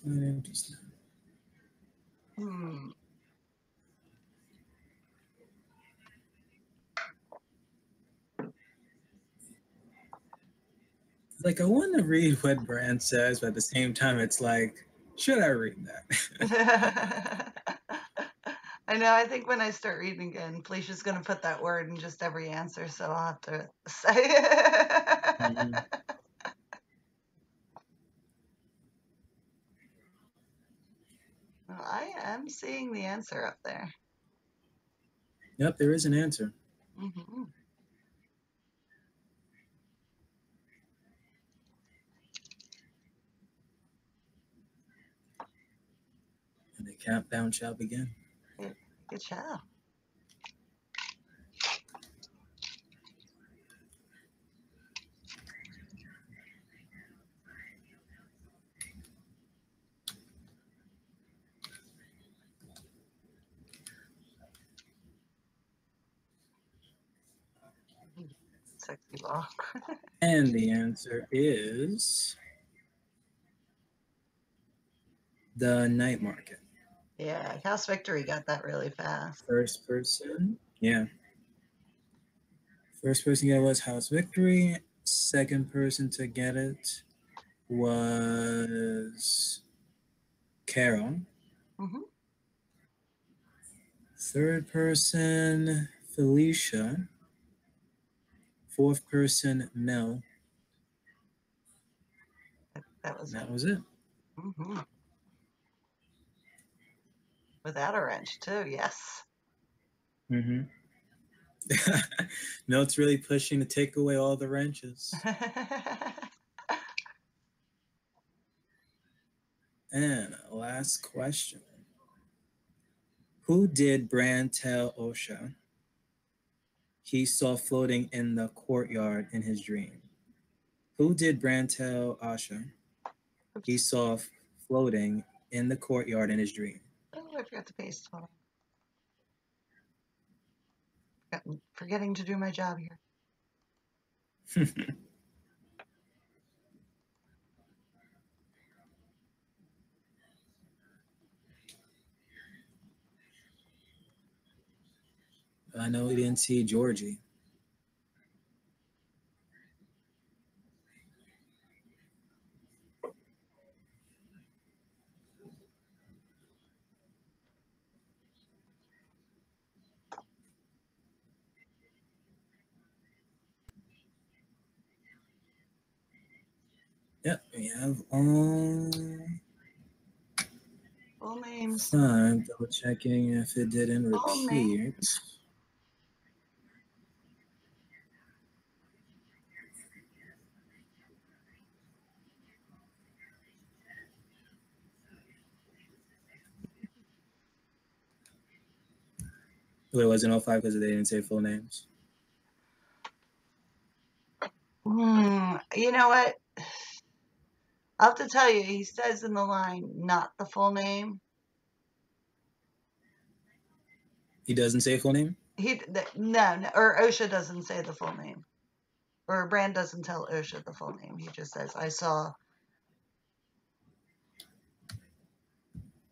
Interesting. Hmm. Like, I want to read what Bran says, but at the same time, it's like, should I read that? I know. I think when I start reading again, Felicia's going to put that word in just every answer, so I'll have to say. Mhm. Well, I am seeing the answer up there. Yep, there is an answer. Mm-hmm. And the countdown shall begin. Good job. Sexy law. And the answer is the night market. Yeah, House Victory got that really fast. First person. Yeah. First person to get it was House Victory. Second person to get it was Carol. Mm-hmm. Third person, Felicia. Fourth person, Mel. That was That was it. Mm-hmm. Without a wrench, too. Yes. Mm-hmm. Mel's really pushing to take away all the wrenches. And last question. Who did Bran tell Osha he saw floating in the courtyard in his dream? Who did Bran tell Asha he saw floating in the courtyard in his dream? Oh, I forgot to paste. Hold on. Forgetting to do my job here. I know we didn't see Georgie. Yep, we have all Full names. five. Double checking if it didn't Full repeat. names. Well, it wasn't all five because they didn't say full names. You know what? I'll have to tell you, he says in the line, not the full name. He doesn't say full name? No, or OSHA doesn't say the full name. Or Bran doesn't tell OSHA the full name. He just says, I saw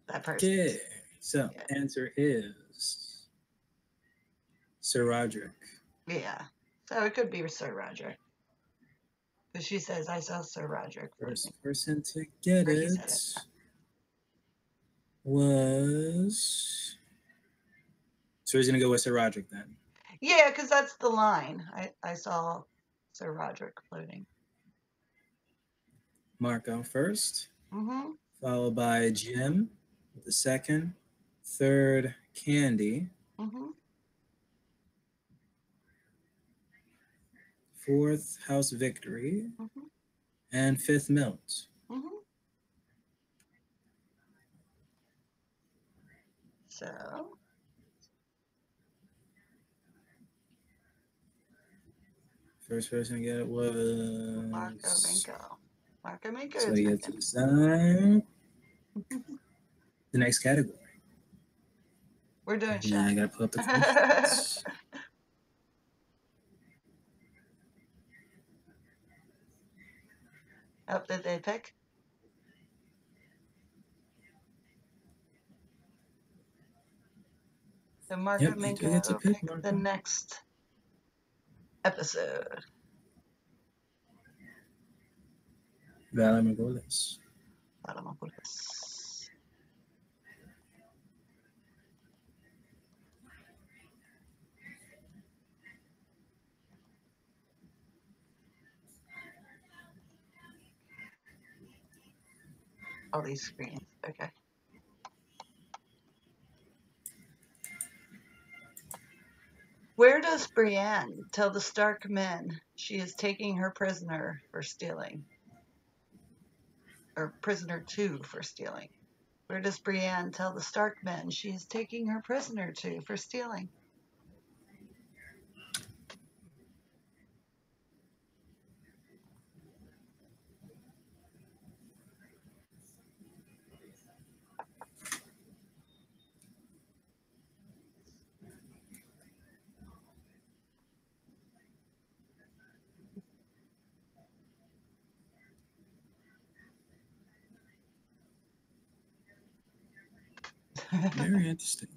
that person. Okay, so answer is Sir Roderick. Yeah. So it could be Sir Roderick. Because she says, I saw Sir Roderick. First person to get Or he it said it. was. So he's gonna go with Sir Roderick then. Yeah, because that's the line. I saw Sir Roderick floating. Marco first, Mm-hmm. followed by Jim, the second, third, Candy, Mm-hmm. fourth, House Victory, Mm-hmm. and fifth, Milt. Mm-hmm. So First person to get it was Marco Minko. Marco Minko So is you get to second. decide the next category. We're doing Yeah, I shit. gotta pull up the questions. Oh, did they pick? So Marco Yep, you do get to Minko pick, pick the Marco. next episode. Vale Margolis. All these screens. Okay. Where does Brienne tell the Stark men she is taking her prisoner for stealing? Or prisoner two for stealing? Where does Brienne tell the Stark men she is taking her prisoner to for stealing? Very interesting.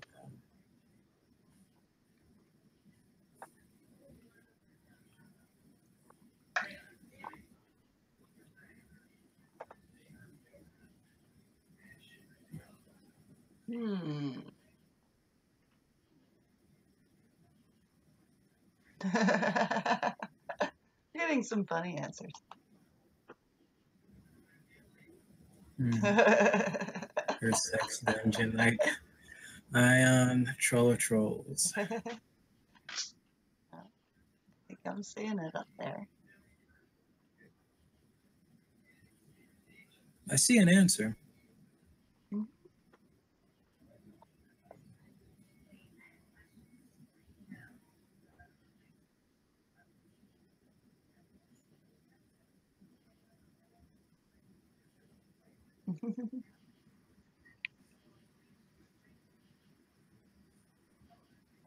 Getting some funny answers. Her sex dungeon, like Ion, Troll of Trolls. I think I'm seeing it up there. I see an answer.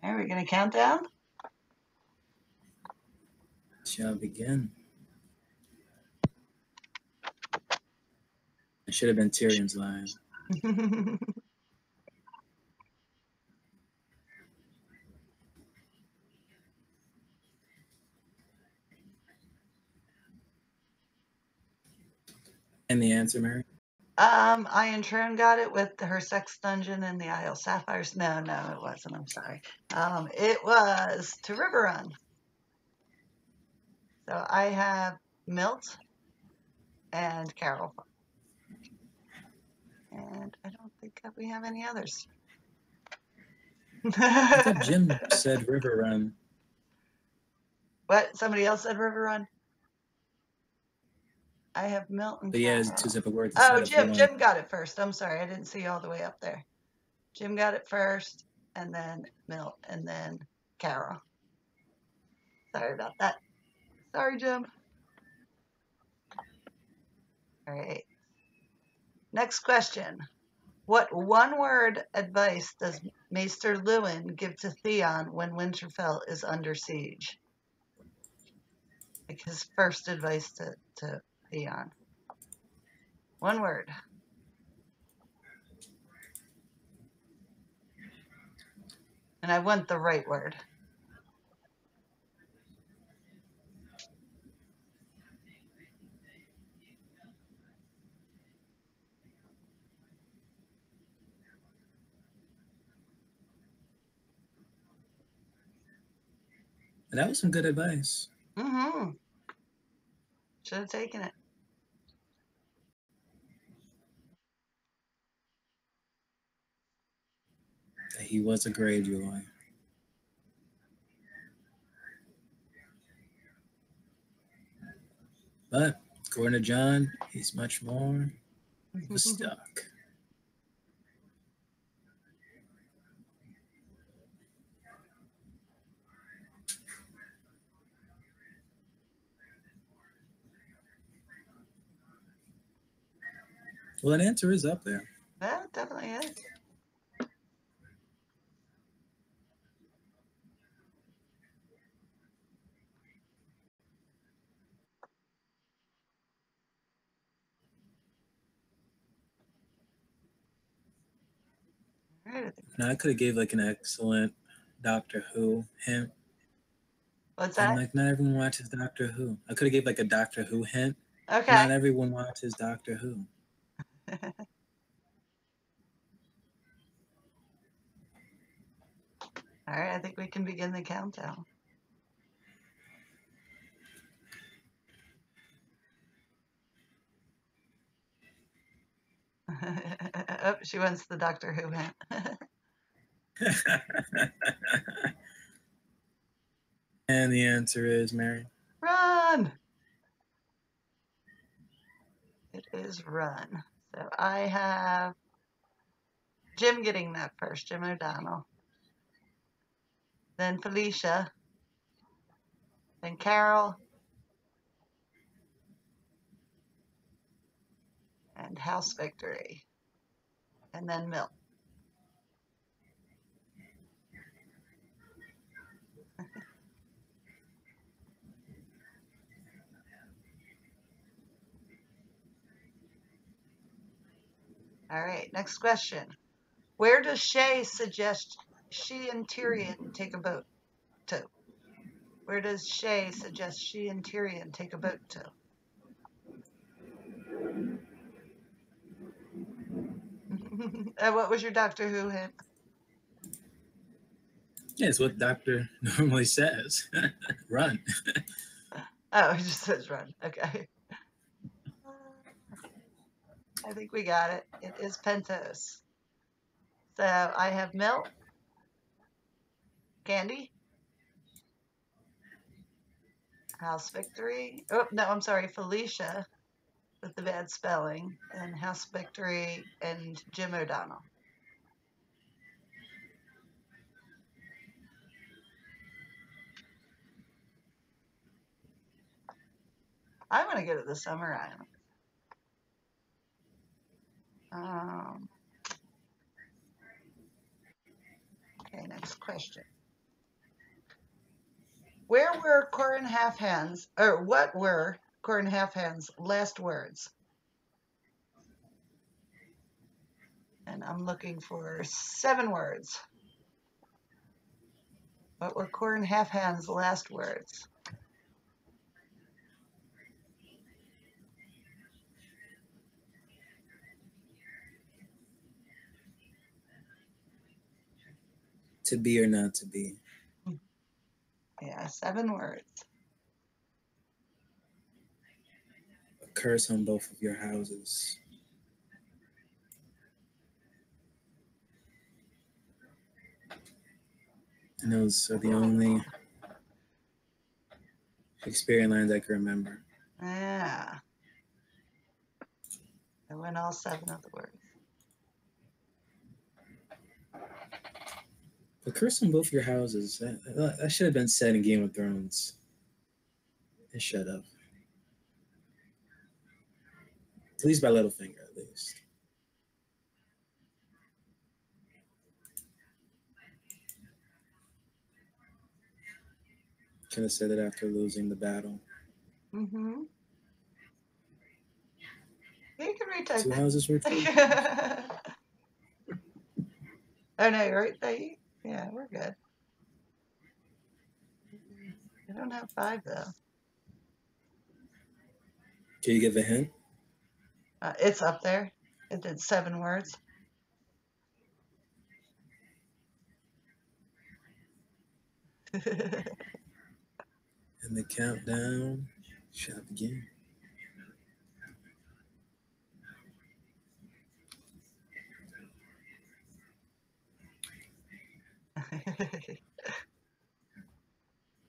Are we going to count down? Shall begin. It should have been Tyrion's line. And the answer, Mary? Iron Tron got it with her sex dungeon in the Isle Sapphires. No, it wasn't. I'm sorry. It was to River Run. So I have Milt and Carol. And I don't think that we have any others. I thought Jim said River Run. What? Somebody else said River Run? I have Milt and But yeah, Carol. it's two separate words. Oh, Jim got it first. I'm sorry. I didn't see all the way up there. Jim got it first, and then Milt, and then Carol. Sorry about that. Sorry, Jim. All right. Next question. What one-word advice does Maester Luwin give to Theon when Winterfell is under siege? Like his first advice to Theon. One word. And I want the right word. That was some good advice. Mm-hmm. Should have taken it. He was a Greyjoy. But according to John, he's much more of a Stark. Well, an answer is up there. That definitely is. Right. Now, I could have gave like an excellent Doctor Who hint. What's I'm that? like, not everyone watches Doctor Who. I could have gave like a Doctor Who hint. Okay. Not everyone watches Doctor Who. All right, I think we can begin the countdown. Oh, she wants the Doctor Who hint. And the answer is Mary. Run! It is run. So I have Jim getting that first, Jim O'Donnell. Then Felicia. Then Carol. And House Victory. And then Milt. All right, next question. Where does Shay suggest she and Tyrion take a boat to? Where does Shay suggest she and Tyrion take a boat to? What was your Doctor Who hint? Yeah, it's what Doctor normally says. Run. Oh, he just says run. Okay. I think we got it. It is Pentos. So I have Milt, Candy, House Victory. Oh, no, I'm sorry, Felicia with the bad spelling, and House Victory and Jim O'Donnell. I want to go to the Summer Island. Okay, next question. Where were Corin Halfhand's, or what were Corin Halfhand's last words? And I'm looking for 7 words. What were Corin Halfhand's last words? To be or not to be. Yeah, 7 words. A curse on both of your houses. And those are the only Shakespearean lines I can remember. Yeah. I went all 7 of the words. A curse on both your houses. That should have been said in Game of Thrones. It should have. At least by Littlefinger, at least. Could have said it after losing the battle. Mm-hmm. You can retype 2 it. houses were two. Oh, no, you're right there. Yeah, we're good. I don't have 5, though. Can you give a hint? It's up there. It did 7 words. And the countdown shall begin.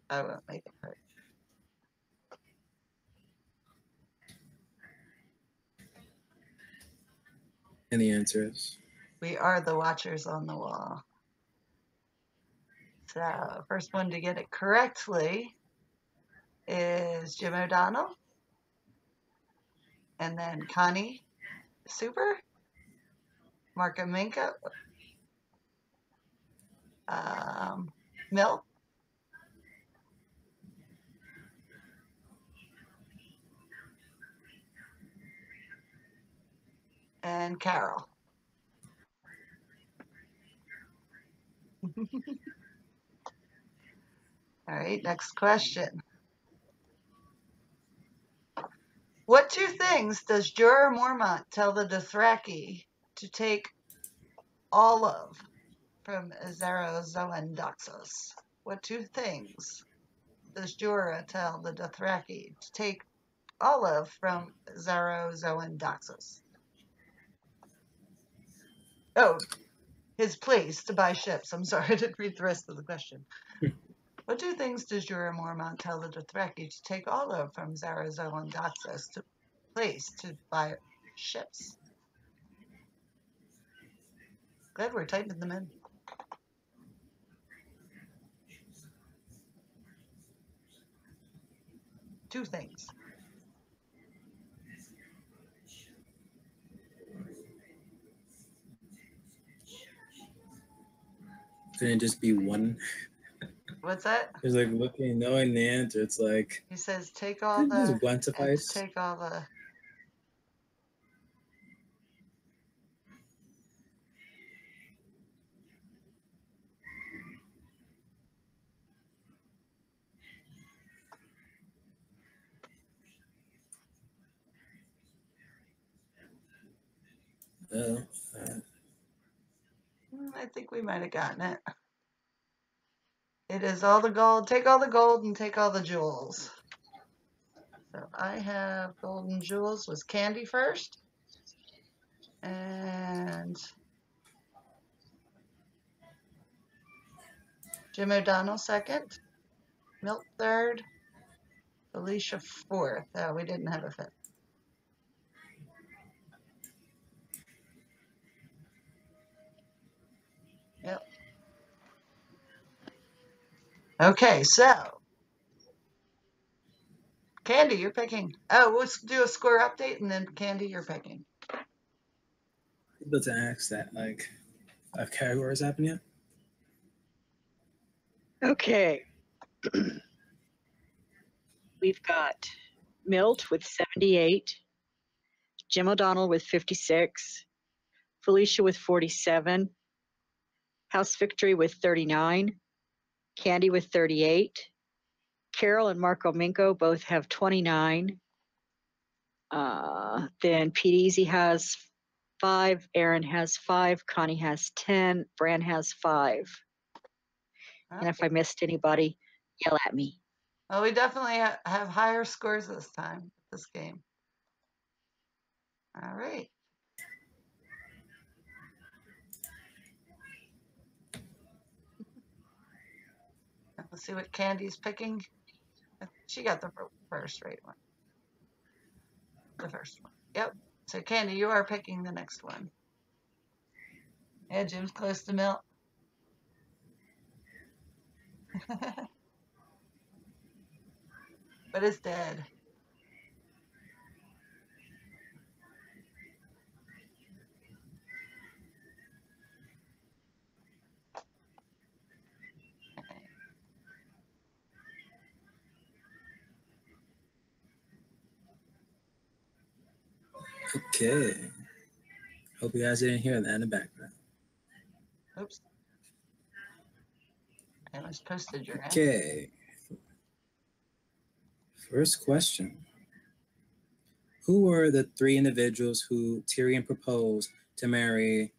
I won't make it hurt. And the answer is? We are the watchers on the wall. So, first one to get it correctly is Jim O'Donnell. And then Connie Super. Marco Minka. Milt. And Carol. All right, next question. What two things does Jorah Mormont tell the Dothraki to take all of from Azaro Doxos? What two things does Jorah tell the Dothraki to take all of from Azaro Doxos? Oh, his place to buy ships. I'm sorry, I didn't read the rest of the question. What two things does Jorah Mormont tell the Dothraki to take all of from Zarazo and Doxos to place to buy ships? Glad we're typing them in. Two things. Couldn't it just be one? What's that? It's like looking, knowing the answer. It's like He says, take all the. just one suffice. Take all the. I think we might have gotten it. It is all the gold. Take all the gold and take all the jewels. So I have gold and jewels was Candy first. And Jim O'Donnell second. Milt third. Alicia fourth. Oh, we didn't have a fifth. Yep. Okay, so Candy, you're picking. Oh, let's do a score update, and then Candy, you're picking. Able to ask that, like, have categories happened yet? Okay. We've got Milt with 78, Jim O'Donnell with 56, Felicia with 47, House Victory with 39, Candy with 38, Carol and Marco Minko both have 29. Then Pete Easy has 5, Aaron has 5, Connie has 10, Bran has 5. And if I missed anybody, yell at me. Well, we definitely have higher scores this time, this game. All right. Let's see what Candy's picking. She got the first right one. The first one. Yep. So Candy, you are picking the next one. Yeah, Jim's close to Milt. But it's dead. Okay. Hope you guys didn't hear that in the background. Oops. I almost posted your answer. Okay. First question. Who were the 3 individuals who Tyrion proposed to marry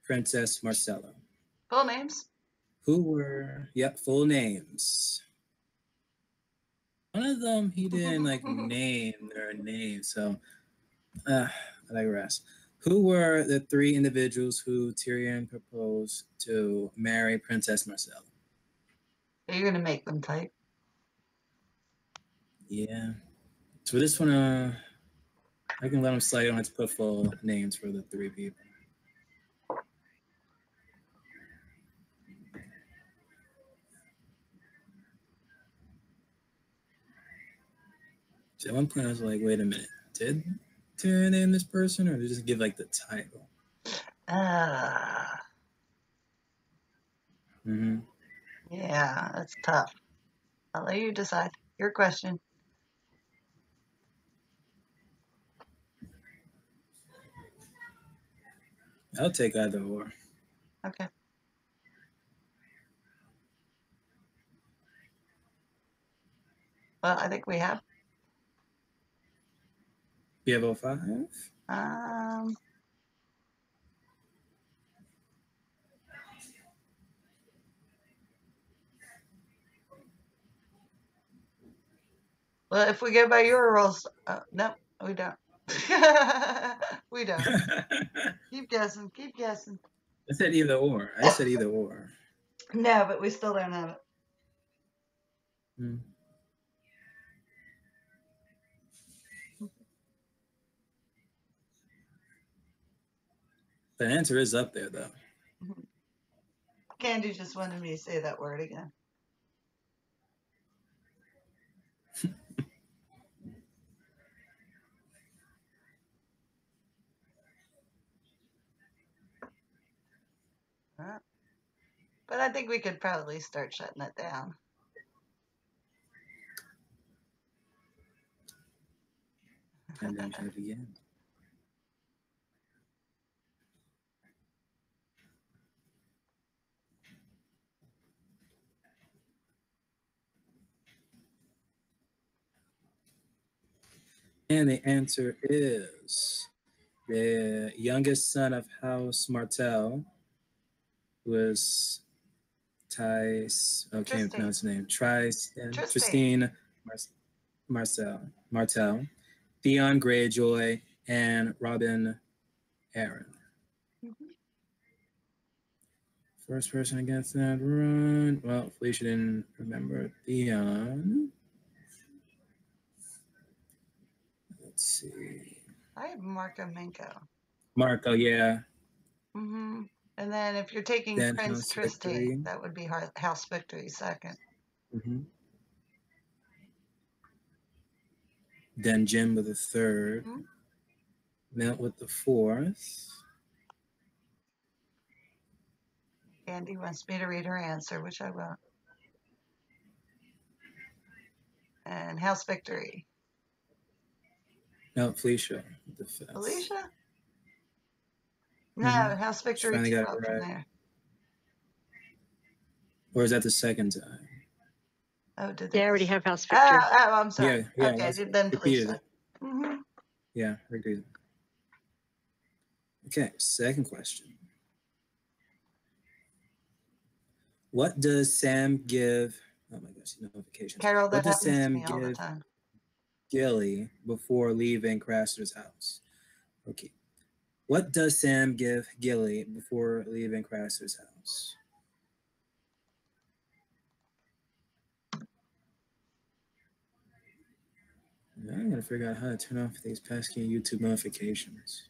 Princess Marcella? Full names? Who were, full names. One of them, he didn't name their name, so I digress. Who were the 3 individuals who Tyrion proposed to marry Princess Marcella? Are you going to make them type? Yeah. So for this one, I can let them slide. I don't have to put full names for the 3 people. So at one point, I was like, wait a minute. Did Tyrion name this person, or did they just give, the title? Yeah, that's tough. I'll let you decide. Your question. I'll take either or. Okay. Well, I think we have. You have 05? Well, if we go by your rules, no, we don't. We don't. Keep guessing. Keep guessing. I said either or. I said either or. No, but we still don't have it. Hmm. The answer is up there, though. Candy just wanted me to say that word again. But I think we could probably start shutting it down. And then try it again. And the answer is the youngest son of House Martell was I can't pronounce his name. Tristine Martell, Theon Greyjoy, and Robin Arryn. First person against that run. Well, Felicia didn't remember Theon. Let's see. I have Marco Minko. Marco, yeah. Mm-hmm. And then if you're taking Then Prince House Triste, Victory. that would be House Victory second. Mm-hmm. Then Jim with the third. Mm-hmm. Melt with the fourth. Andy wants me to read her answer, which I won't. And House Victory. No, Felicia with the fifth. Felicia? No, Mhm. House Victory finally two got it up right. from there. Or is that the second time? Oh, did They already have House Victory. Oh, I'm sorry. Yeah, Okay, then repeated Felicia. it. Mm-hmm. Yeah, repeated. Okay, second question. What does Sam give? Oh my gosh, notifications. Carol, that What does happens to Sam me all the give time. Gilly before leaving Craster's house? Okay. What does Sam give Gilly before leaving Craster's house? Now I'm gonna figure out how to turn off these pesky YouTube notifications.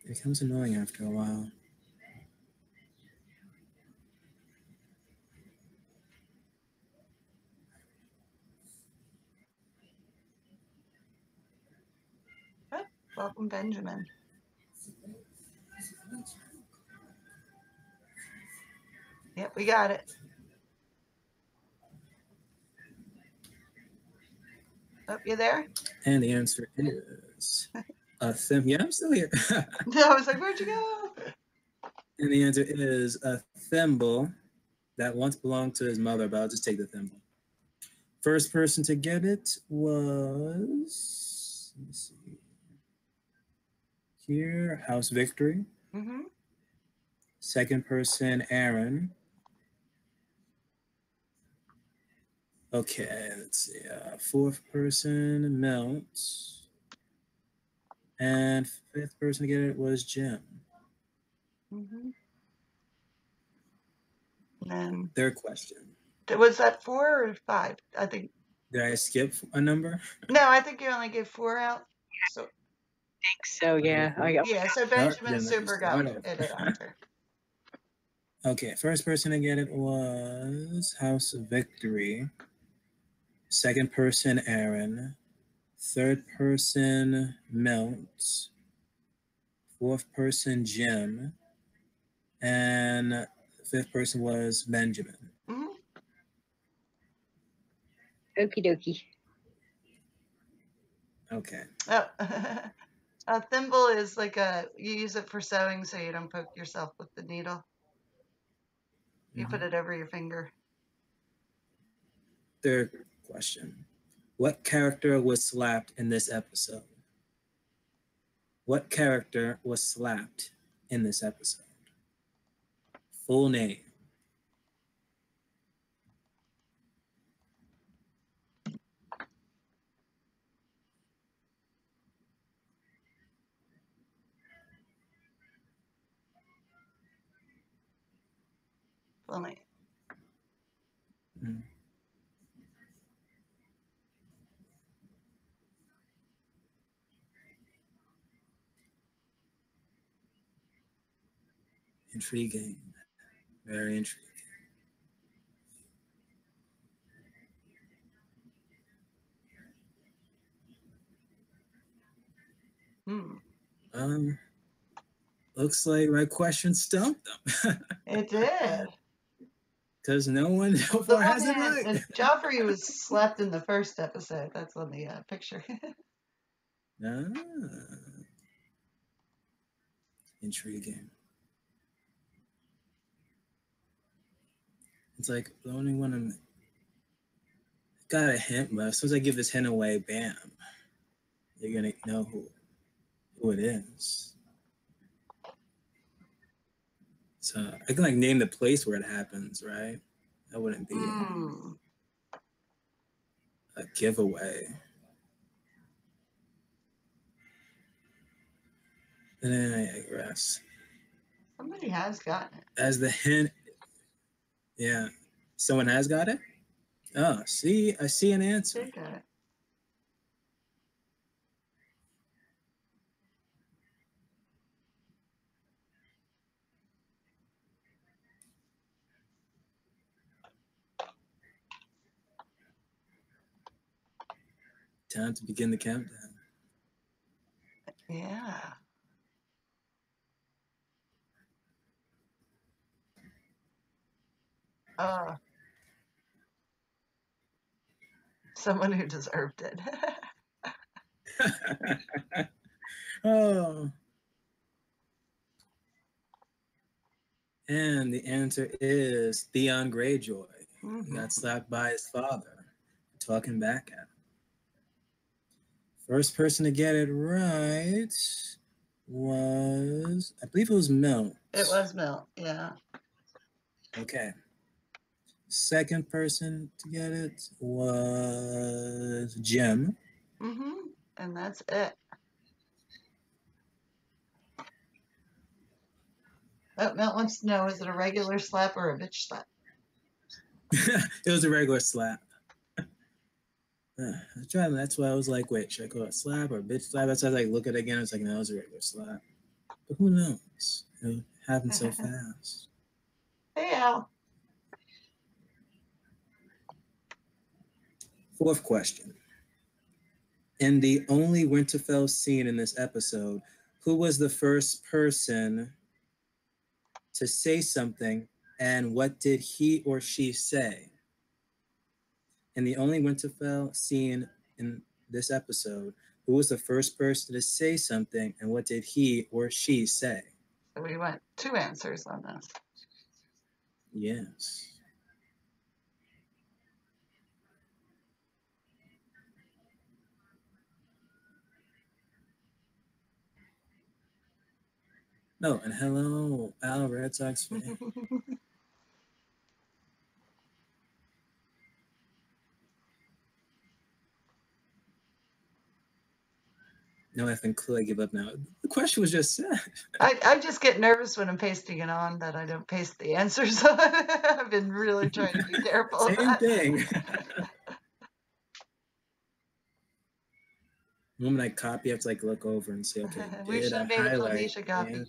It becomes annoying after a while. Oh, welcome, Benjamin. Yep, we got it. Oh, you there? And the answer is a thimble. Yeah, I'm still here. I was like, where'd you go? And the answer is a thimble that once belonged to his mother, but I'll just take the thimble. First person to get it was, let me see, here, House Victory. Mm-hmm. Second person, Aaron. Okay, let's see. Fourth person, Melt. And fifth person to get it was Jim. Mm-hmm. And Third question. was that 4 or 5? I think. Did I skip a number? No, I think you only gave 4 out. So So yeah, yeah. So Benjamin Super got it after. Okay, first person to get it was House of Victory. Second person, Aaron. Third person, Melt. Fourth person, Jim. And fifth person was Benjamin. Mm-hmm. Okie dokie. Okay. Oh, a thimble is like you use it for sewing so you don't poke yourself with the needle. You put it over your finger. Third question. What character was slapped in this episode? What character was slapped in this episode? Full name. Full name. Mm. Intriguing. Very intriguing. Looks like my question stumped them. It did. Because no one so The far one has it hand, right. and Joffrey was slapped in the first episode. That's on the picture. Ah, intriguing. It's like the only one I'm got a hint, but as soon as I give this hint away, bam, you're gonna know who it is. So I can like name the place where it happens, right? That wouldn't be a giveaway. And then I digress. Somebody has gotten it. As the hint, yeah, someone has got it. Oh, see, I see an answer. They got it. Time to begin the countdown. Yeah. Someone who deserved it. Oh. And the answer is Theon Greyjoy. He got slapped by his father, talking back at him. First person to get it right was, I believe it was Milt. It was Milt, yeah. Okay. Second person to get it was Jim. And that's it. Oh, Milt wants to know, is it a regular slap or a bitch slap? It was a regular slap. That's why I was like, wait, should I call it slap or bitch slap? That's why I was like, look at it again. It's like, no, it was a regular slap. But who knows? It happened so fast. Hey, Al. Fourth question. In the only Winterfell scene in this episode, who was the first person to say something, and what did he or she say? In the only Winterfell scene in this episode, who was the first person to say something, and what did he or she say? So we went 2 answers on this. Yes. No, and hello, Al, Red Sox fan. No effing clue. I give up now. The question was just said. I just get nervous when I'm pasting it on that I don't paste the answers on. I've been really trying to be careful. Same thing. The moment I copy, I have to like look over and say, okay, We did should I have made a highlight Felicia copy.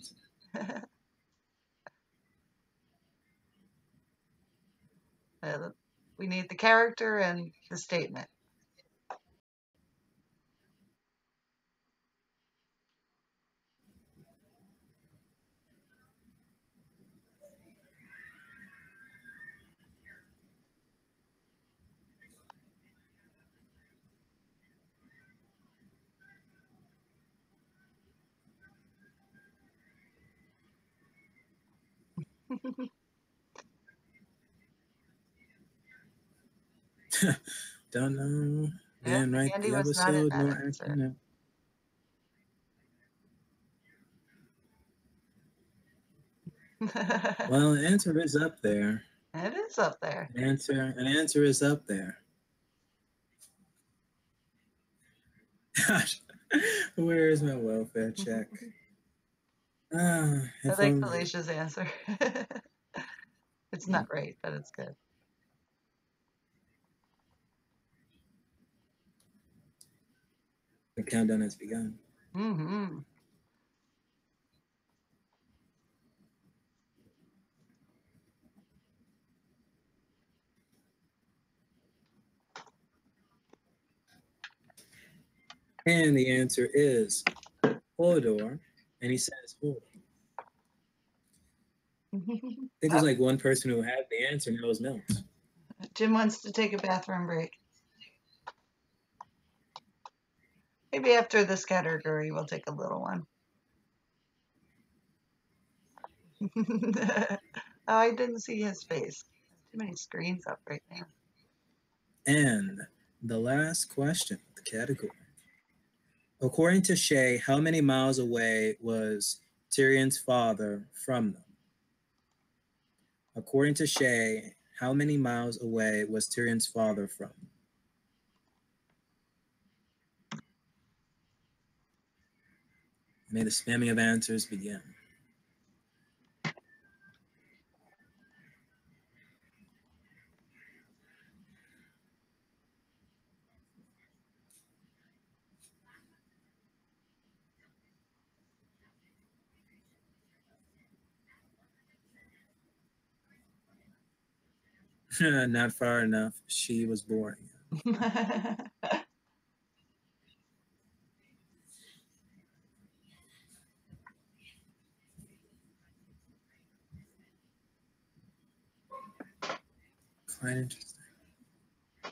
We need the character and the statement. Don't know. Yep, Didn't write Andy the was not in episode, that nor episode. acting it. Well, an answer is up there. It is up there. An answer is up there. Gosh, where is my welfare check? I If like only. Felicia's answer. It's not right, but it's good. The countdown has begun. Mm-hmm. And the answer is Hodor. And he says Hodor. I think there's like one person who had the answer, and that was Milt. Jim wants to take a bathroom break. Maybe after this category, we'll take a little one. Oh, I didn't see his face. Too many screens up right now. And the last question, the category. According to Shay, how many miles away was Tyrion's father from them? According to Shay, how many miles away was Tyrion's father from them? May the spamming of answers begin. Not far enough. She was boring. Quite interesting. I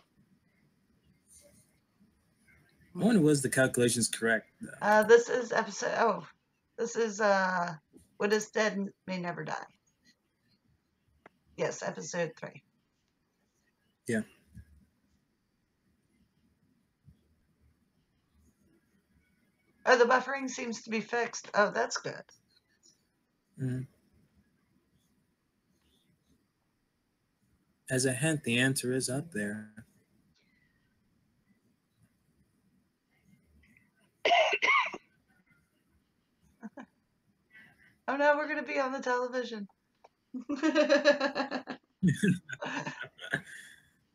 wonder was the calculations correct though. This is episode. Oh, this is what is dead may never die. Yes, episode 3. Yeah. Oh, the buffering seems to be fixed. Oh, that's good. Mm-hmm. As a hint, the answer is up there. Oh no, we're gonna be on the television.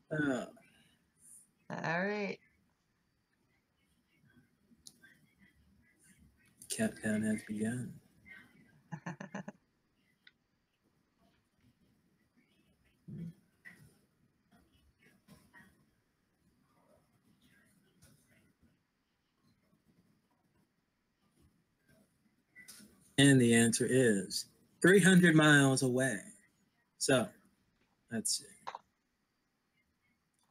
Oh. All right. Countdown has begun. And the answer is 300 miles away. So, let's see.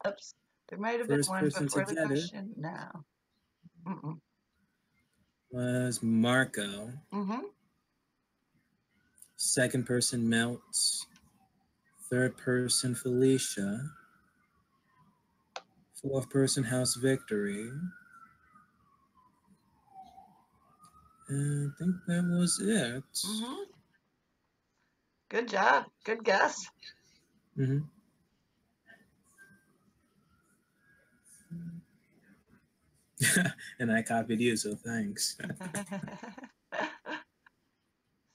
Oops. There might have been First one person before to the get it question. No. Mm-mm. was Marco. Mm-hmm. Second person, Melts. Third person, Felicia. Fourth person, House Victory. And I think that was it. Mm-hmm. Good job. Good guess. Mm-hmm. And I copied you, so thanks.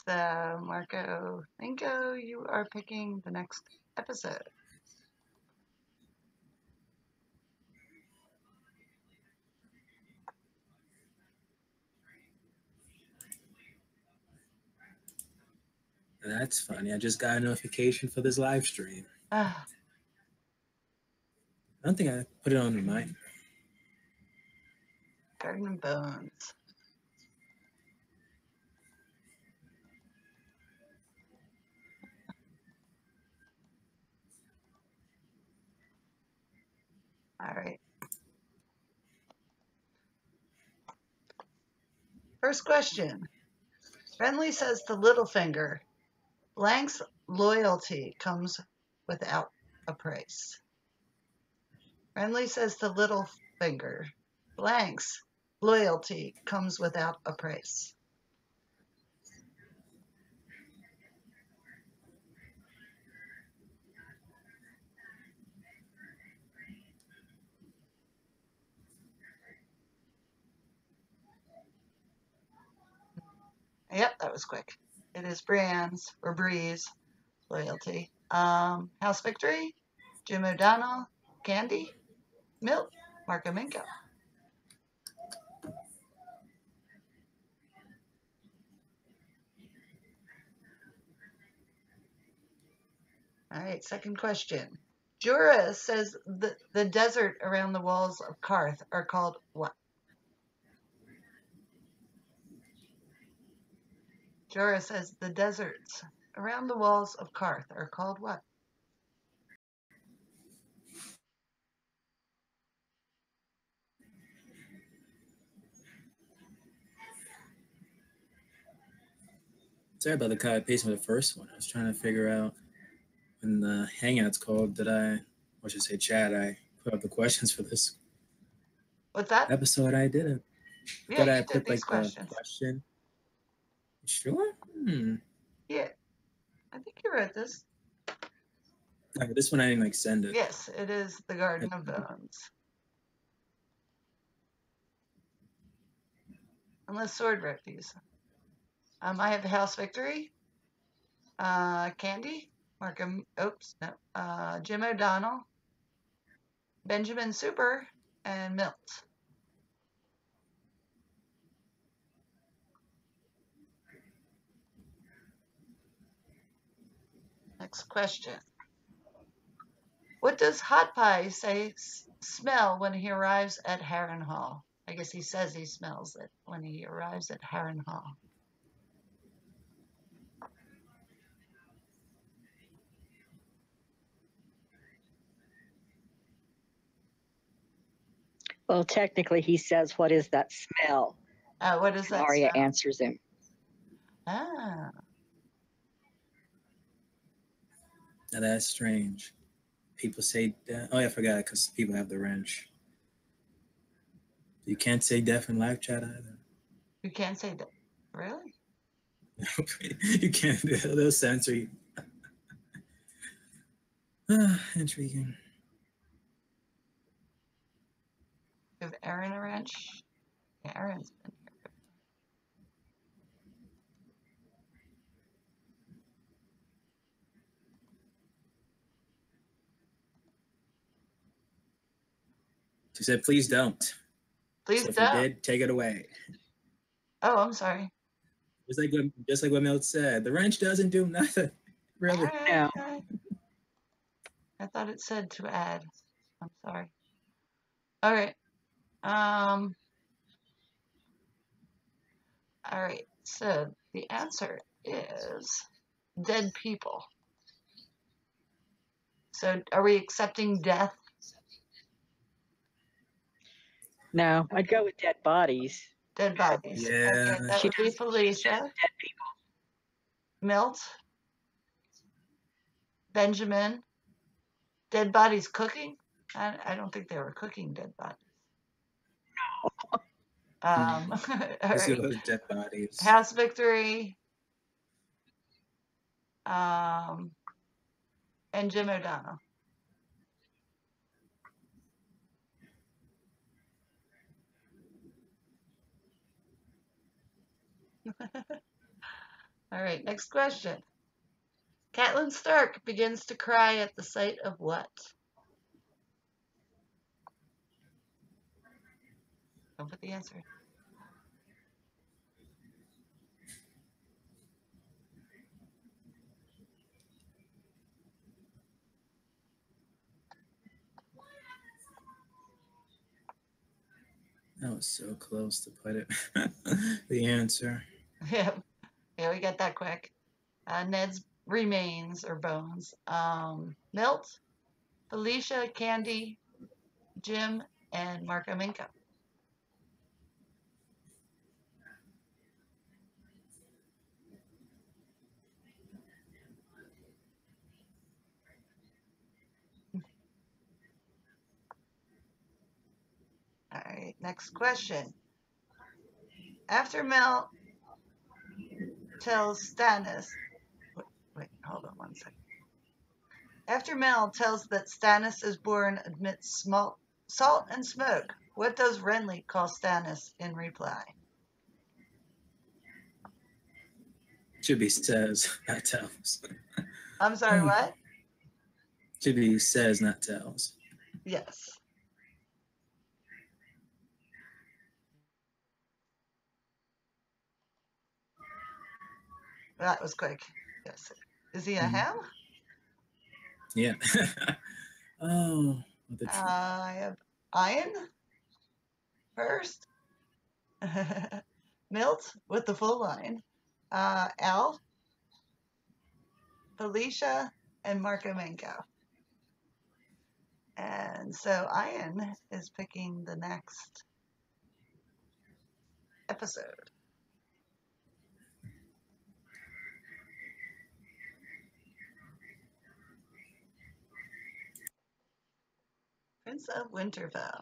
So, Marco, Linko, you are picking the next episode. That's funny. I just got a notification for this live stream. Ah, I don't think I put it on mine. Garden and Bones. All right. First question. Renly says to Littlefinger, Blank's loyalty comes without a price. Renly says to Littlefinger, Blank's loyalty comes without a price. Yep, that was quick. It is Bran's or Bree's loyalty. House Victory, Jim O'Donnell, Candy, Milt, Marco Minko. All right, second question. Jorah says the desert around the walls of Karth are called what? Jorah says the deserts around the walls of Karth are called what? Sorry about the cut and paste of the first one. I was trying to figure out when the Hangout's called, I should say chat, I put up the questions for this What's that? episode. I didn't. Yeah, I you put did these the questions. question. Sure? Yeah, I think you wrote this. Okay, this one I didn't send it. Yes, it is the Garden of Bones. Unless Sword wrote these. I have House Victory, Candy, Markham, Jim O'Donnell, Benjamin Super, and Milt. Next question. What does Hot Pie smell when he arrives at Harrenhal? I guess he says he smells it when he arrives at Harrenhal. Well, technically, he says, "What is that smell?" What is that Arya smell? answers him. Ah. Now that's strange. People say death. Oh, yeah, I forgot because people have the wrench. You can't say death in live chat either. You can't say that. Really? You can't. They'll censor you. Intriguing. Give Aaron a wrench. Yeah, Aaron's been here. She said, please don't. Please so if don't. you did, take it away. Oh, I'm sorry. Just like what Milt said, the wrench doesn't do nothing. Really. No. I thought it said to add. I'm sorry. All right. All right. So the answer is dead people. So are we accepting death? No, I'd go with dead bodies. Dead bodies. Yeah. Okay, that would be Felicia. Dead people. Milt. Benjamin. Dead bodies cooking? I don't think they were cooking dead bodies. All right. Those dead bodies. House Victory. And Jim O'Donnell. All right, next question. Catelyn Stark begins to cry at the sight of what? Don't put the answer. That was so close to put it. The answer. Yeah, we got that quick. Ned's remains or bones. Milt, Felicia, Candy, Jim, and Marco Minko. right, next question. After Mel tells Stannis, wait, hold on one second. After Mel tells that Stannis is born amidst salt and smoke, what does Renly call Stannis in reply? Should be says, not tells. I'm sorry, what? Should be says, not tells. Yes. That was quick. Yes. Is he a ham? Yeah. Oh, the I have Ian first. Milt with the full line. Al, Felicia, and Marco Manco. And so Ian is picking the next episode. Prince of Winterfell.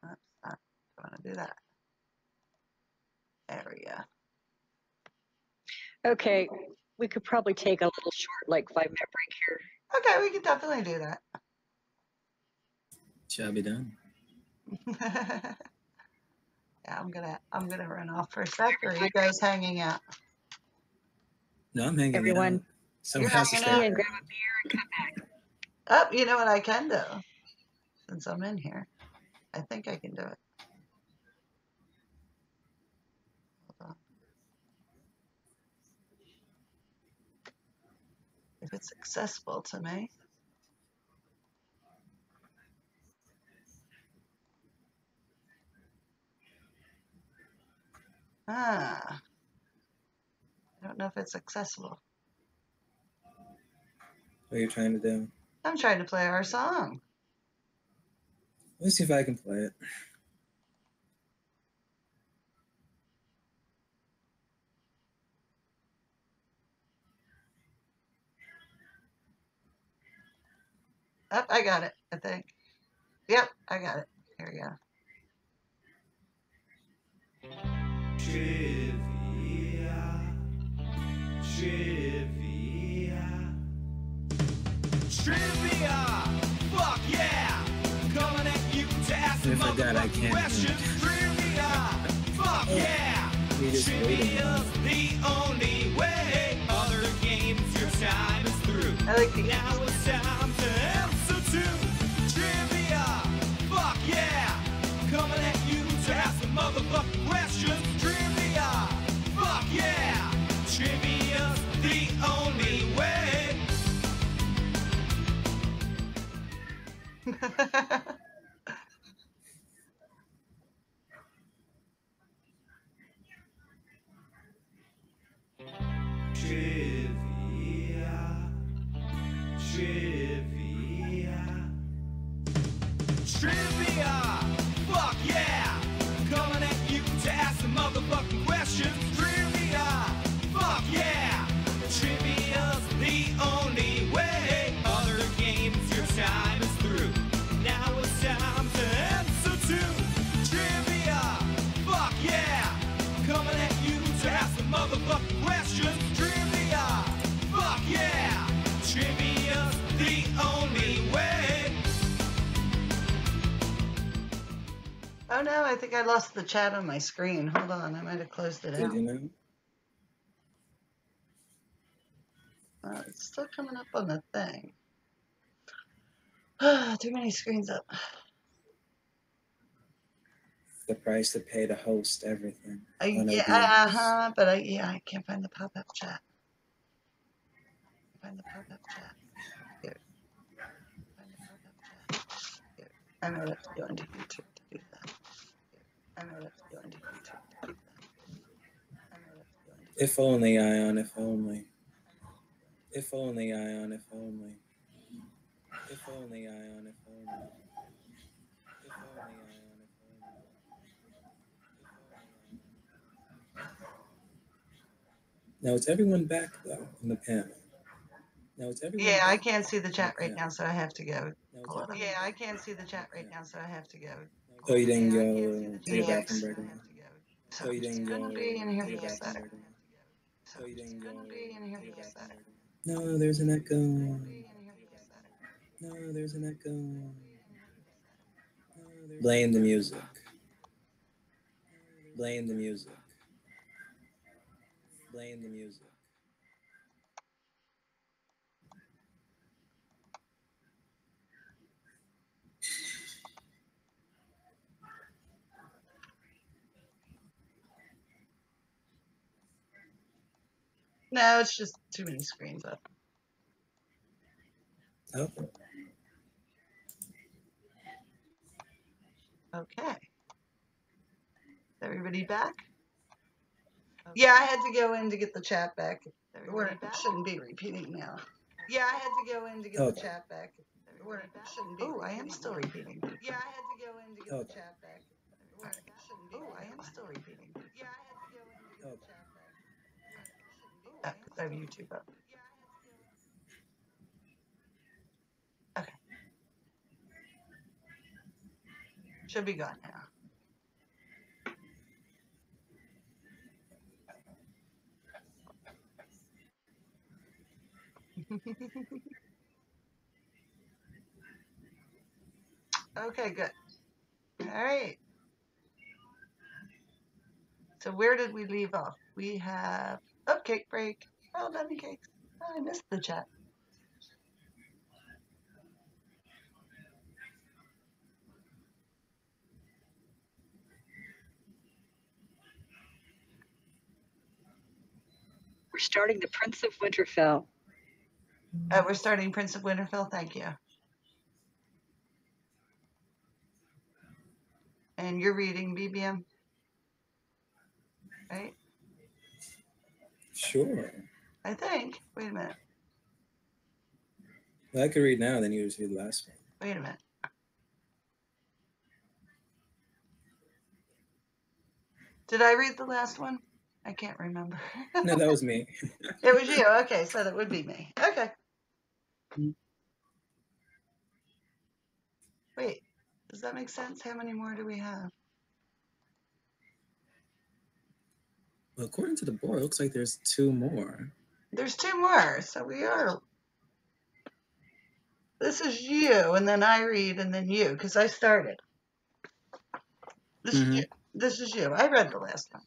Oops, I don't want to do that. There we go. Okay, we could probably take a little short, like 5-minute break here. Okay, we can definitely do that. shall be done. Yeah, I'm gonna run off for a sec. Or are you guys hanging out? No, I'm hanging Everyone, out. Someone You're has to hanging stay. out? and grab a beer and come back. Oh, you know what I can do? Since I'm in here, I think I can do it. Hold on. If it's accessible to me. I don't know if it's accessible. What are you trying to do? I'm trying to play our song. Let's see if I can play it. Oh, I got it, I think. Yep, I got it. Here we go. Trivia, fuck yeah! Coming at you to ask And some if I got it, I motherfucking can't. questions. Trivia, fuck yeah! We just waiting. Trivia's the only way. Other games, your time is through. I like the Now it's time to answer to trivia. Fuck yeah! Coming at you to ask some motherfucking questions. Trivia. Fuck yeah! Trivia's the only way. Trivia, fuck yeah! Coming at you to ask some motherfucking questions. Trivia, fuck yeah! Trivia's the only way. Other games, your time is through. Now it's time to answer to trivia. Fuck yeah! Coming at you to ask some motherfucking questions. Trivia, fuck yeah! Trivia's the only way. Oh no, I think I lost the chat on my screen. Hold on, I might have closed it Did out. you know? It's still coming up on the thing. Too many screens up. The price to pay to host everything. on Yeah, OBS. but I can't find the pop-up chat. Find the pop-up chat. Here. Find the pop-up chat. Here. I know what to go into YouTube to do that. Here. I know what to go into YouTube to do that. I know what to go into. If only, Ion, if only. If only, Ion, if only. If only, Ion, if only. If only, Ion, if only. Now, is everyone back, though, on the panel? Now it's everyone. Yeah, I back? can't see the chat right Okay. now, so I have to go. Now it's Hold on. everyone Yeah, I back? can't see the chat right Okay. now, so I have to go. Oh, you didn't Yeah, I go can't see the to your chat. bathroom break? So Oh, you I'm just didn't go gonna be in here to your for a bathroom sec. break? So I'm just gonna be in here for a sec. No, there's an echo. No, there's an echo. Blame the music. Blame the music. Blame the music. No, it's just too many screens up. Okay. Okay. Is everybody back? Yeah, I had to go in to get the chat back. Shouldn't be repeating now. Yeah, I had to go in to get the Okay. chat back. Oh, I am still repeating. Yeah, I had to go in to get the Okay. chat back. Oh, I am still repeating. Yeah, I had to go in to get the chat back. I have YouTube up. Okay. Should be gone now. Okay, good. All right. So where did we leave off? We have cake break. Oh, lemon cakes. Oh, I missed the chat. We're starting the Prince of Winterfell. We're starting Prince of Winterfell. Thank you. And you're reading BBM, right? Sure. I think. Wait a minute. Well, I could read now, then you just read the last one. Wait a minute. Did I read the last one? I can't remember. No, that was me. It was you. Okay, so that would be me. Okay. Wait, does that make sense? How many more do we have? Well, according to the board, it looks like there's 2 more. There's 2 more, so we are. This is you, and then I read, and then you, because I started. This is you. This is you. I read the last one.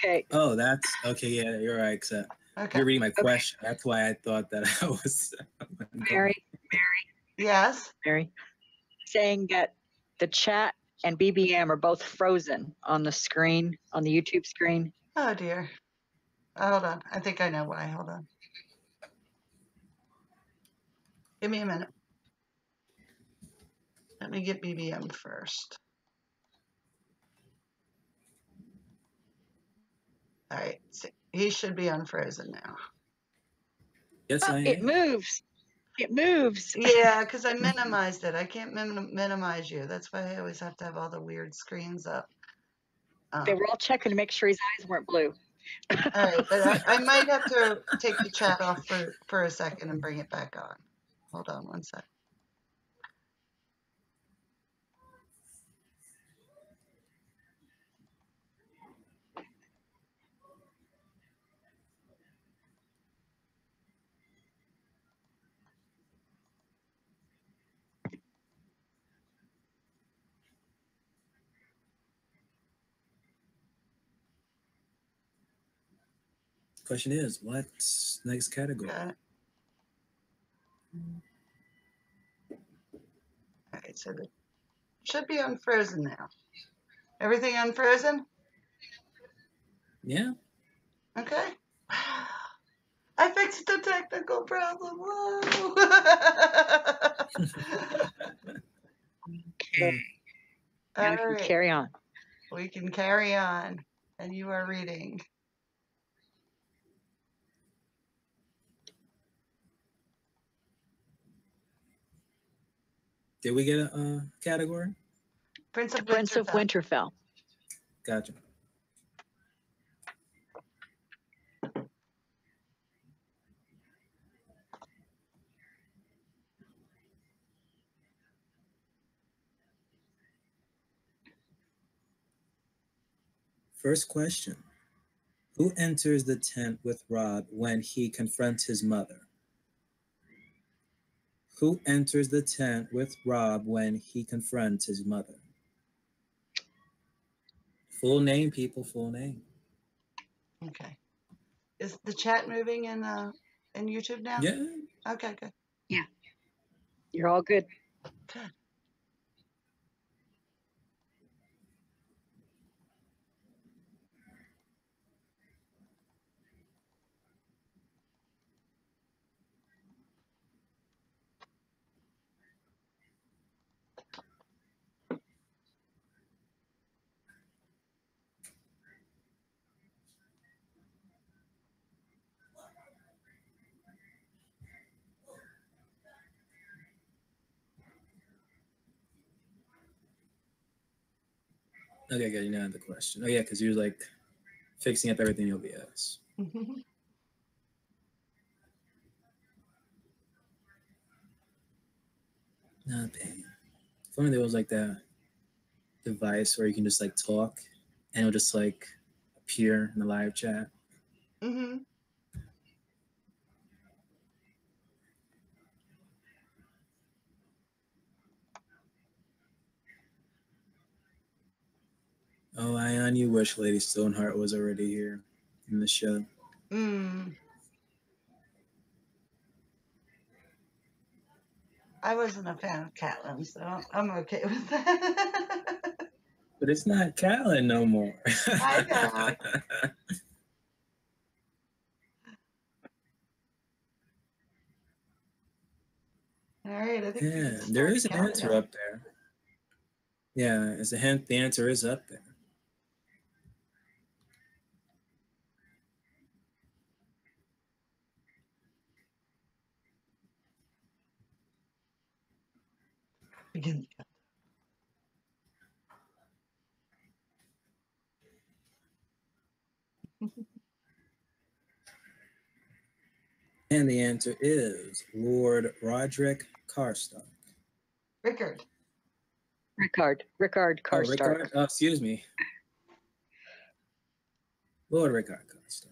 Okay. Oh, that's okay. Yeah, you're right. Okay. You're reading my question. That's why I thought that I was. Mary, Yes. Mary, saying that the chat and BBM are both frozen on the screen, on the YouTube screen. Oh dear. Hold on. I think I know why. Hold on. Give me a minute. Let me get BBM first. All right. So he should be unfrozen now. Yes, Oh, I am. it moves. It moves. Yeah, because I minimized it. I can't minimize you. That's why I always have to have all the weird screens up. They were all checking to make sure his eyes weren't blue. All right, but I might have to take the chat off for a second and bring it back on. Hold on one sec. Question is, what's next category? Got it. All right, so it should be unfrozen now. Everything unfrozen? Yeah. Okay. I fixed the technical problem. Whoa. Okay. All Now we can right. carry on. We can carry on. And you are reading. Did we get a category? Prince of Prince of Winterfell. Gotcha. First question. Who enters the tent with Robb when he confronts his mother? Who enters the tent with Robb when he confronts his mother? Full name, people, full name. Okay. Is the chat moving in YouTube now? Yeah. Okay, good. Yeah. You're all good. Good. Okay, good. You know the question. Oh, yeah, because you're like fixing up everything in OBS. Not bad. If only there was like that device where you can just like talk and it'll just like appear in the live chat. Mm-hmm. Oh, I only wish Lady Stoneheart was already here in the show. I wasn't a fan of Catelyn, so I'm okay with that. But it's not Catelyn no more. I know. All right, I think we Yeah, can there start is an counting answer down. up there. Yeah, it's a hint. The answer is up there. Begin. And the answer is Lord Roderick Karstark. Rickard. Rickard Oh, Karstark. Rickard? Oh, excuse me. Lord Rickard Karstark.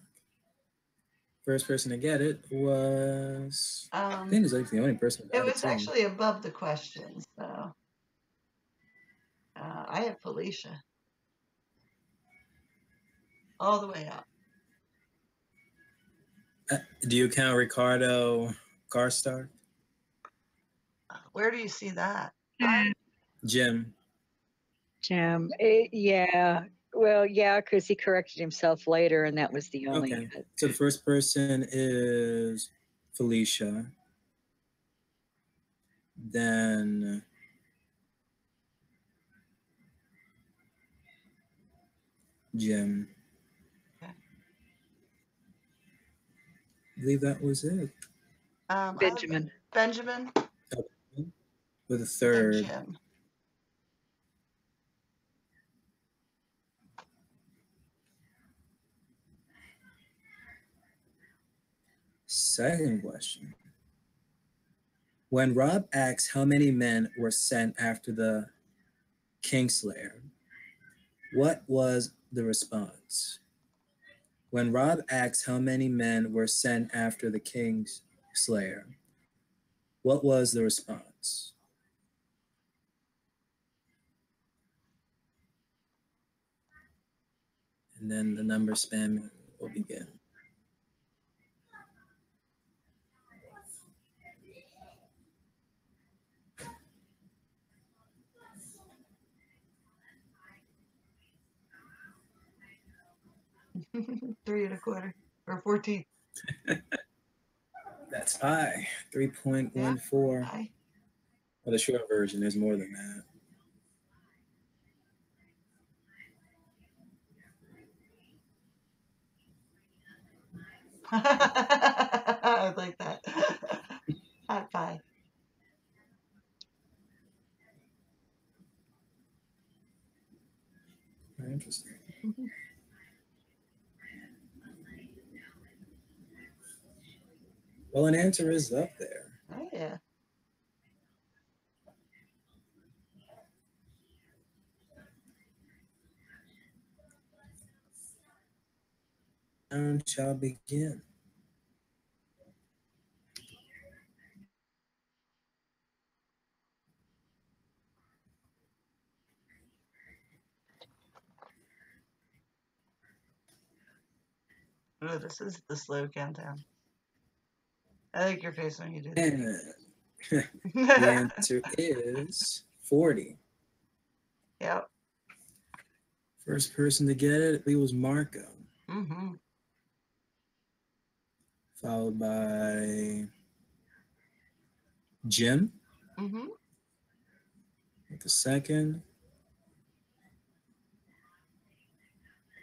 First person to get it was... I think it's like the only person who It got it was too. actually above the question, so I had Felicia all the way up. Do you count Ricardo Karstark? Where do you see that? Jim. Jim. Yeah. Well, yeah, because he corrected himself later, and that was the only. Okay. So the first person is Felicia. Then Jim. Okay. I believe that was it. Benjamin. Benjamin. With a third. Jim. Second question. When Robb asks how many men were sent after the Kingslayer, what was the response? When Robb asks how many men were sent after the Kingslayer, what was the response? And then the number spam will begin. Three and a quarter or 14. That's high. 3.14. Yeah, Well, the short version is more than that. I like that. High five. Very interesting. Well, an answer is up there. Oh, yeah. round shall begin. Oh, this is the slow countdown. I like your face when you do And the that. answer is 40. Yep. First person to get it, I believe, was Marco. Mm-hmm. Followed by Jim Mm-hmm. with the second.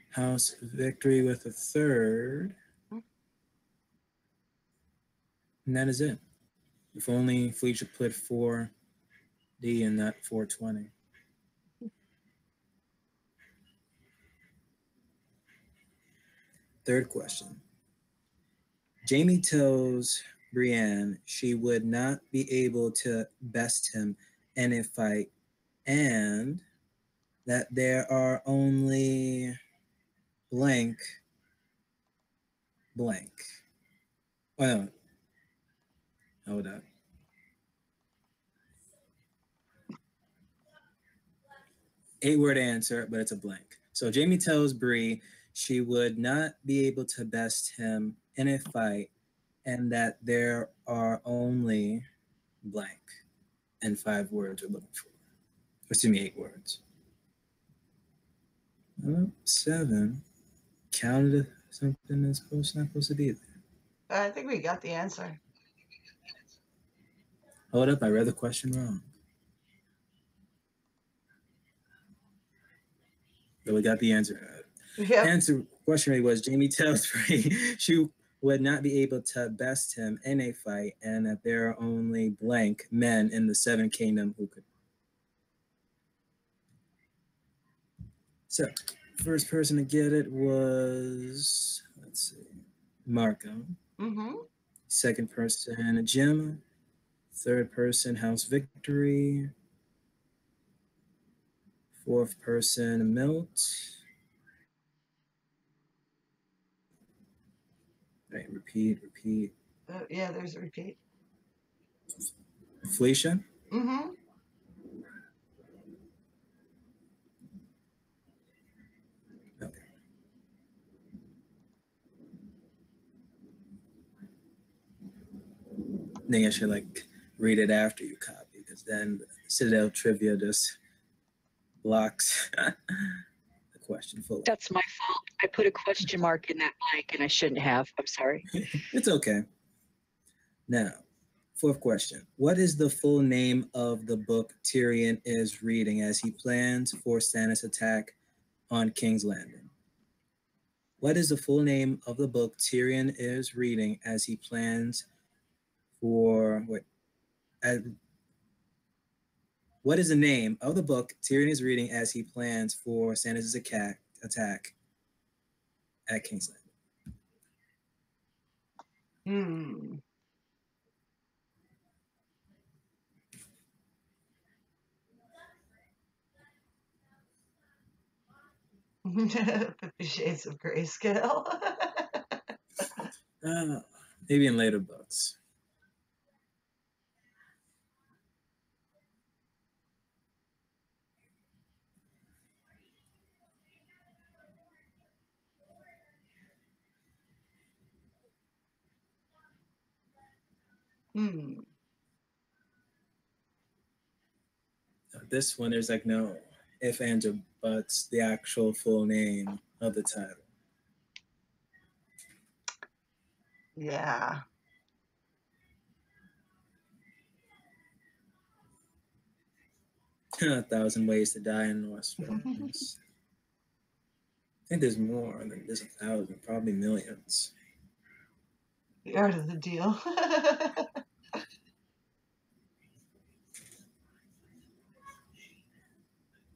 House Victory with the third. And that is it. If only Felicia put 4D and not 420. Third question. Jamie tells Brienne she would not be able to best him in a fight and that there are only blank. Oh, no. Hold up. Eight-word answer, but it's a blank. So Jamie tells Bree she would not be able to best him in a fight and that there are only blank. And 5 words we're looking for. Excuse me, 8 words. 7. Counted something that's not supposed to be there. I think we got the answer. Hold up, I read the question wrong. But we got the answer. Yep. Answer question was Jamie tells Bree she would not be able to best him in a fight and that there are only blank men in the 7 kingdom who could. So, first person to get it was, let's see, Marco. Mm-hmm. Second person, Jim. Third person, House Victory. Fourth person, Milt. Right, repeat. Yeah, there's a repeat. Felicia. Mm-hmm. Okay. I think I should read it after you copy because then Citadel Trivia just blocks the question fully. That's my fault. I put a question mark in that blank and I shouldn't have. I'm sorry. It's okay. Now, fourth question. What is the full name of the book Tyrion is reading as he plans for Stannis' attack on King's Landing? What is the full name of the book Tyrion is reading as he plans for... What is the name of the book Tyrion is reading as he plans for Stannis' attack at King's Landing? 50 Shades of Grayscale. Maybe in later books. This one, there's no if, ands, or buts, the actual full name of the title. Yeah. A Thousand Ways to Die in Westeros. I think there's more than just 1,000, probably millions. The Art of the Deal.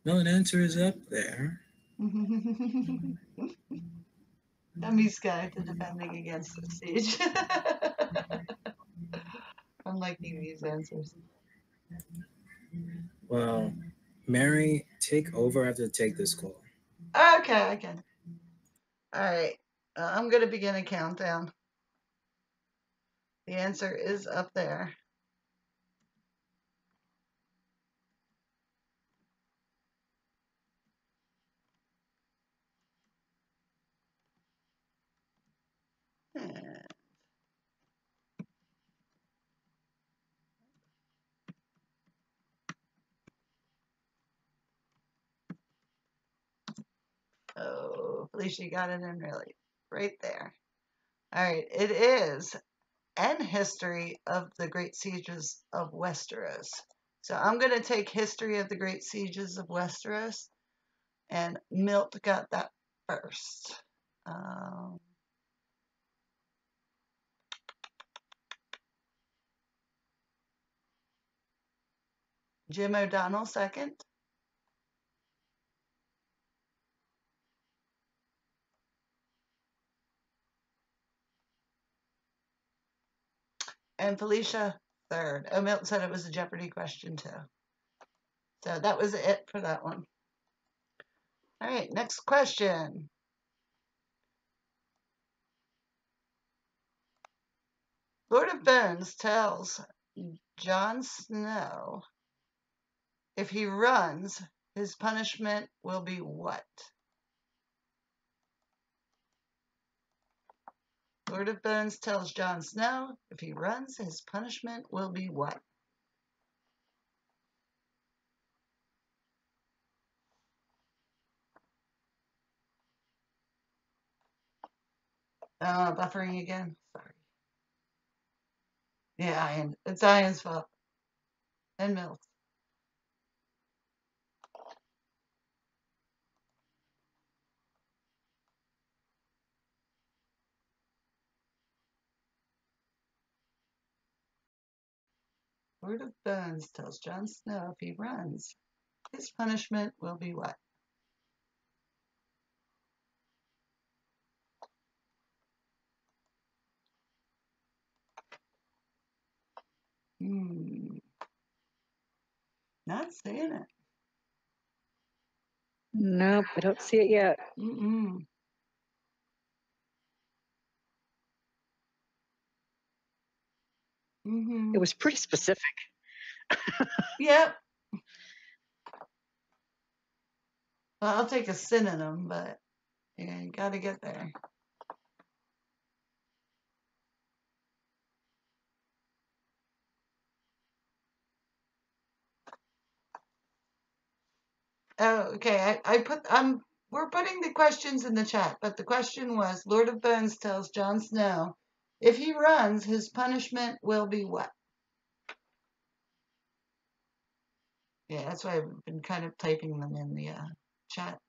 No, an answer is up there. Dummy's Guide to Defending Against the Siege. I'm liking these answers. Well, Mary, take over. I have to take this call. Okay, I can. All right. I'm going to begin a countdown. The answer is up there. And oh, Felicia got it in really right there. All right, it is An History of the Great Sieges of Westeros. So I'm going to take History of the Great Sieges of Westeros, and Milt got that first. Jim O'Donnell second. And Felicia third. Oh, Milt said it was a Jeopardy question too. So that was it for that one. All right, next question. Lord of Bones tells Jon Snow if he runs, his punishment will be what? Lord of Bones tells Jon Snow if he runs, his punishment will be what? Buffering again. Sorry. Yeah, it's Ian's fault. And Mills. Lord of Bones tells Jon Snow if he runs, his punishment will be what? Not saying it. Nope, I don't see it yet. Mm-mm. Mm-hmm. It was pretty specific. Yep. Well, I'll take a synonym, but yeah, you got to get there. Oh, okay. We're putting the questions in the chat, but the question was, Lord of Bones tells Jon Snow, if he runs, his punishment will be what? Yeah, that's why I've been kind of typing them in the chat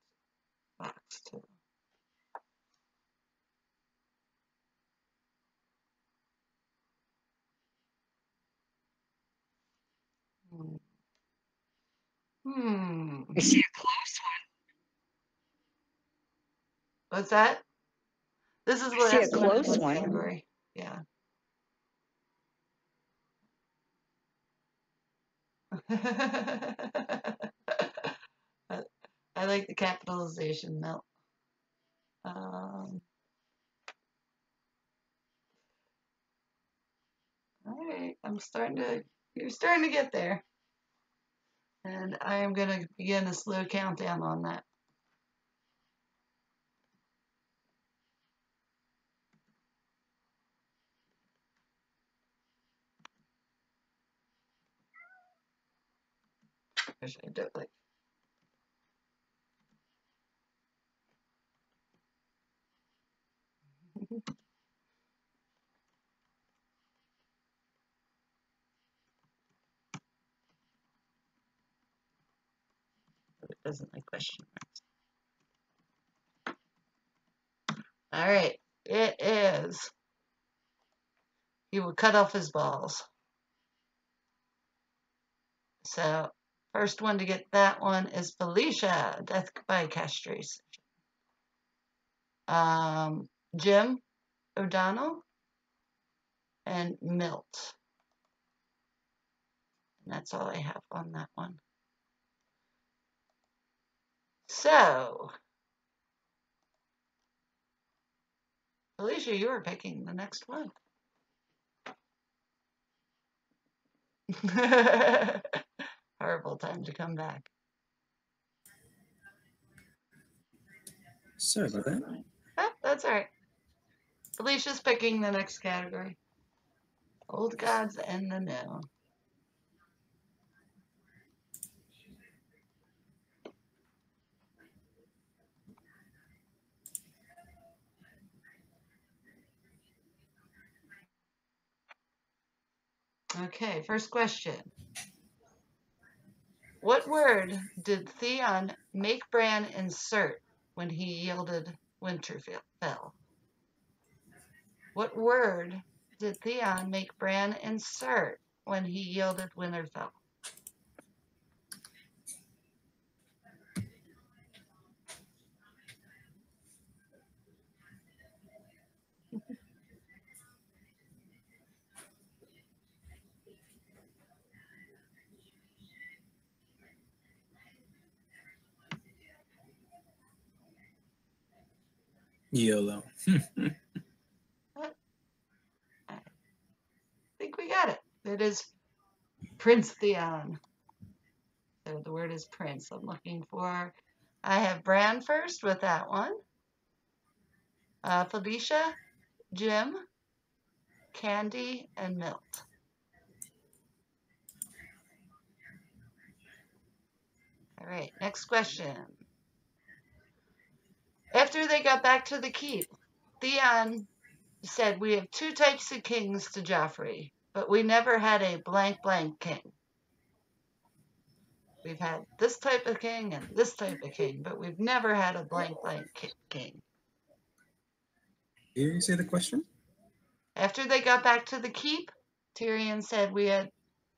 box too. I see a close What's that? This is I what see a has to close this one. category. Yeah. I like the capitalization, Mel. All right, you're starting to get there. And I am going to begin a slow countdown on that. Wish I do it like. It doesn't like question marks. All right, it is. He will cut off his balls. So, first one to get that one is Felicia, death by castration. Jim O'Donnell and Milt. And that's all I have on that one. So, Felicia, you are picking the next one. Horrible time to come back. Sorry about that. Oh, that's all right. Felicia's picking the next category. Old gods and the new. Okay, first question. What word did Theon make Bran insert when he yielded Winterfell? What word did Theon make Bran insert when he yielded Winterfell? YOLO. I think we got it. It is Prince Theon. So the word is prince. I'm looking for. I have Bran first with that one. Felicia, Jim, Candy, and Milt. All right, next question. After they got back to the keep, Theon said, "We have two types of kings to Joffrey, but we never had a blank blank king. We've had this type of king and this type of king, but we've never had a blank blank king." Did you say the question? After they got back to the keep, Tyrion said, "We had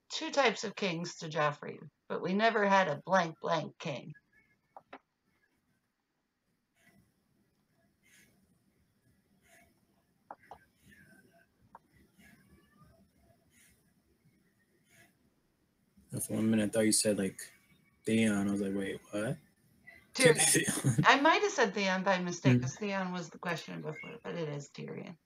two types of kings to Joffrey, but we never had a blank blank king." For 1 minute, I thought you said like Theon. I was like, wait, what? Tyrion. I might have said Theon by mistake because Theon was the question before, but it is Tyrion.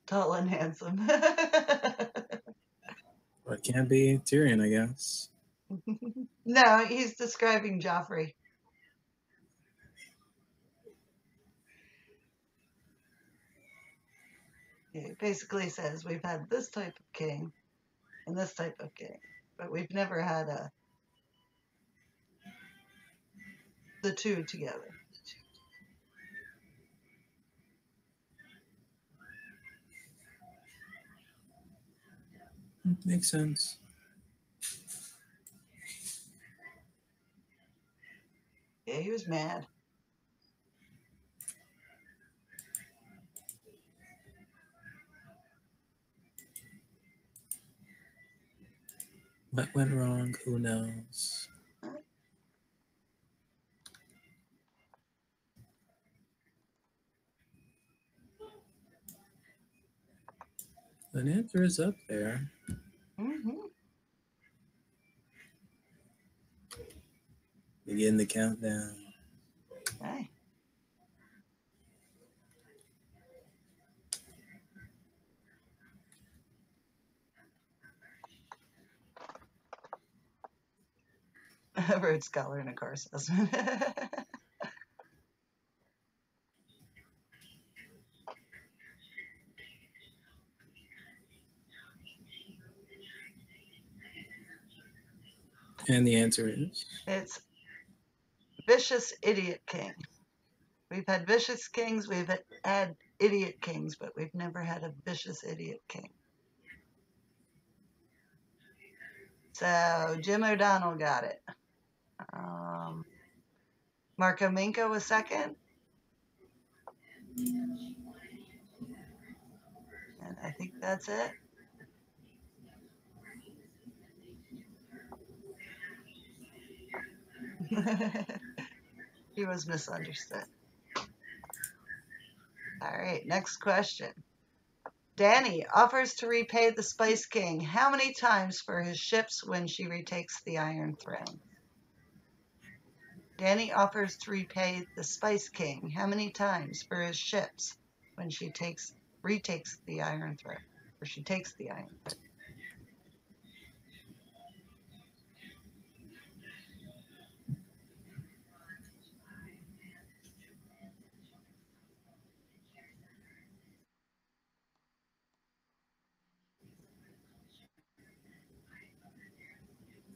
Tall and handsome. Well, it can't be Tyrion, I guess. No, he's describing Joffrey. He basically says we've had this type of king and this type of king, but we've never had the two together. Makes sense. Yeah, he was mad. What went wrong? Who knows? An answer is up there. Mm-hmm. Begin the countdown. Okay. A road scholar and a car salesman. And the answer is? It's vicious idiot king. We've had vicious kings, we've had idiot kings, but we've never had a vicious idiot king. So Jim O'Donnell got it. Marco Minka was second. And I think that's it. He was misunderstood. All right, next question. Dany offers to repay the Spice King how many times for his ships when she retakes the Iron Throne? Dany offers to repay the Spice King how many times for his ships when she retakes the Iron Throne, or she takes the Iron Throne?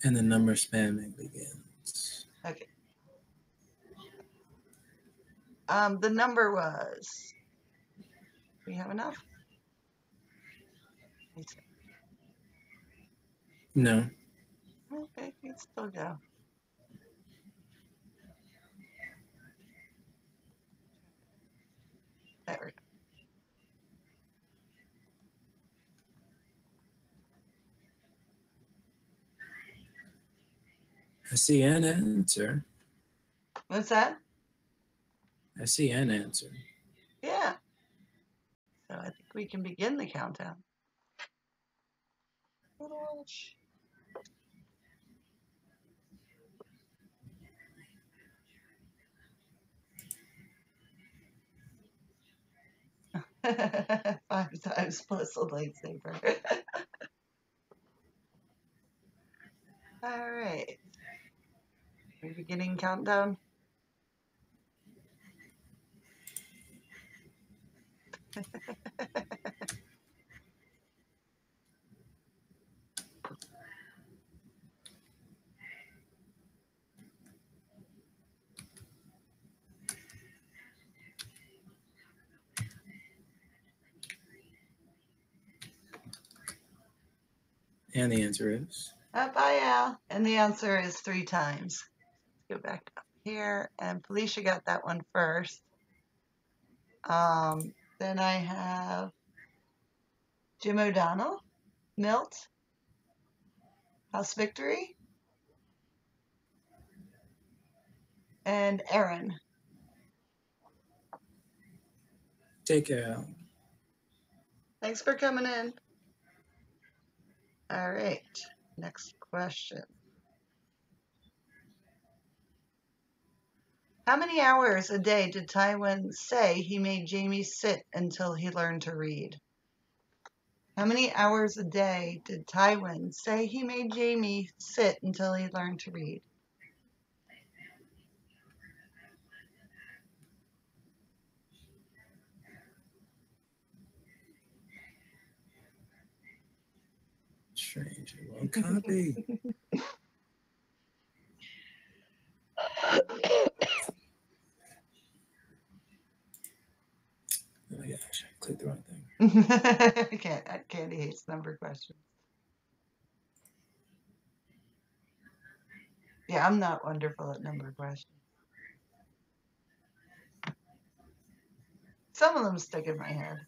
And the number spamming begins. Okay. The number was. Do we have enough? No. Okay, you can still go. There we go. I see an answer. What's that? I see an answer. Yeah. So I think we can begin the countdown. Watch. Five times plus a lightsaber. All right. Are we beginning countdown? And the answer is? Bye, Al. And the answer is 3 times. Let's go back up here. And Felicia got that one first. Then I have Jim O'Donnell, Milt, House Victory, and Aaron. Take care, Al. Thanks for coming in. All right, next question. How many hours a day did Tywin say he made Jaime sit until he learned to read? How many hours a day did Tywin say he made Jaime sit until he learned to read? Strange. It won't copy. Oh my gosh, I clicked the wrong thing. Candy hates number questions. Yeah, I'm not wonderful at number questions. Some of them stick in my head.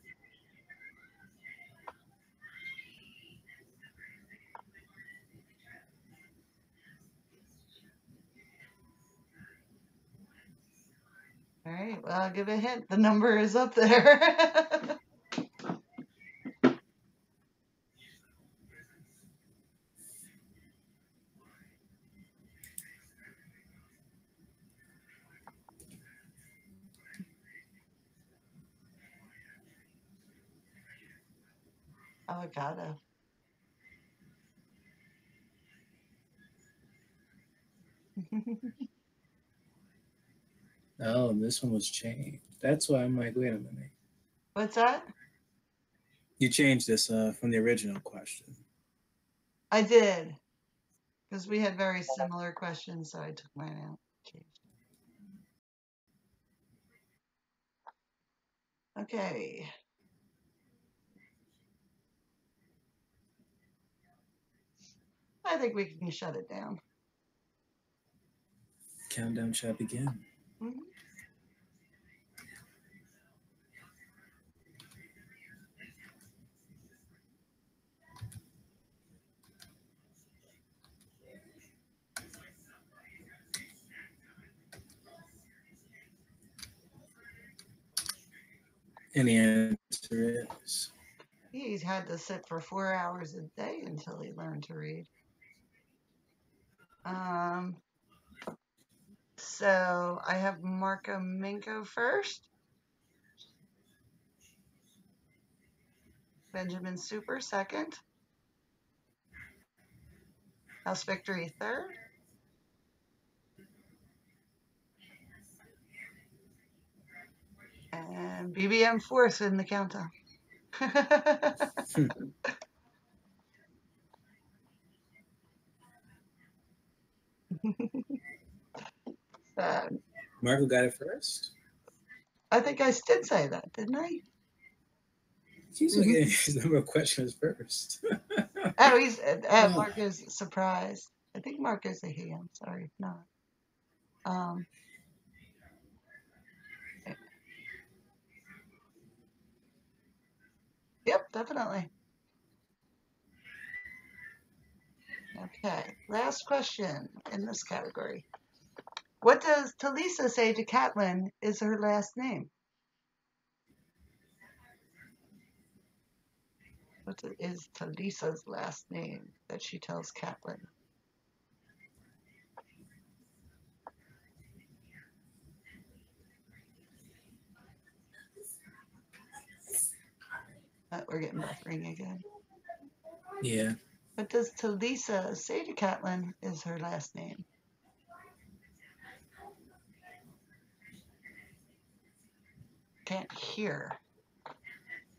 All right, well, I'll give a hint. The number is up there. Avocado. Oh, this one was changed. That's why I'm like, wait a minute. What's that? You changed this from the original question. I did. Because we had very similar questions, so I took mine out. Okay. I think we can shut it down. Countdown shall begin. Mm-hmm. And the answer is? He had to sit for 4 hours a day until he learned to read. So I have Marco Minko first. Benjamin Super second. House Victory third. And BBM fourth in the countdown. Marco got it first. I think I did say that, didn't I? He's getting his number of questions first. Oh, he's Marco's surprised. I think Marco's a he. I'm sorry if not. Yep, definitely. Okay, last question in this category. What does Talisa say to Catelyn is her last name? What is Talisa's last name that she tells Catelyn? We're getting buffering again. Yeah. What does Talisa say to Catelyn is her last name? Can't hear.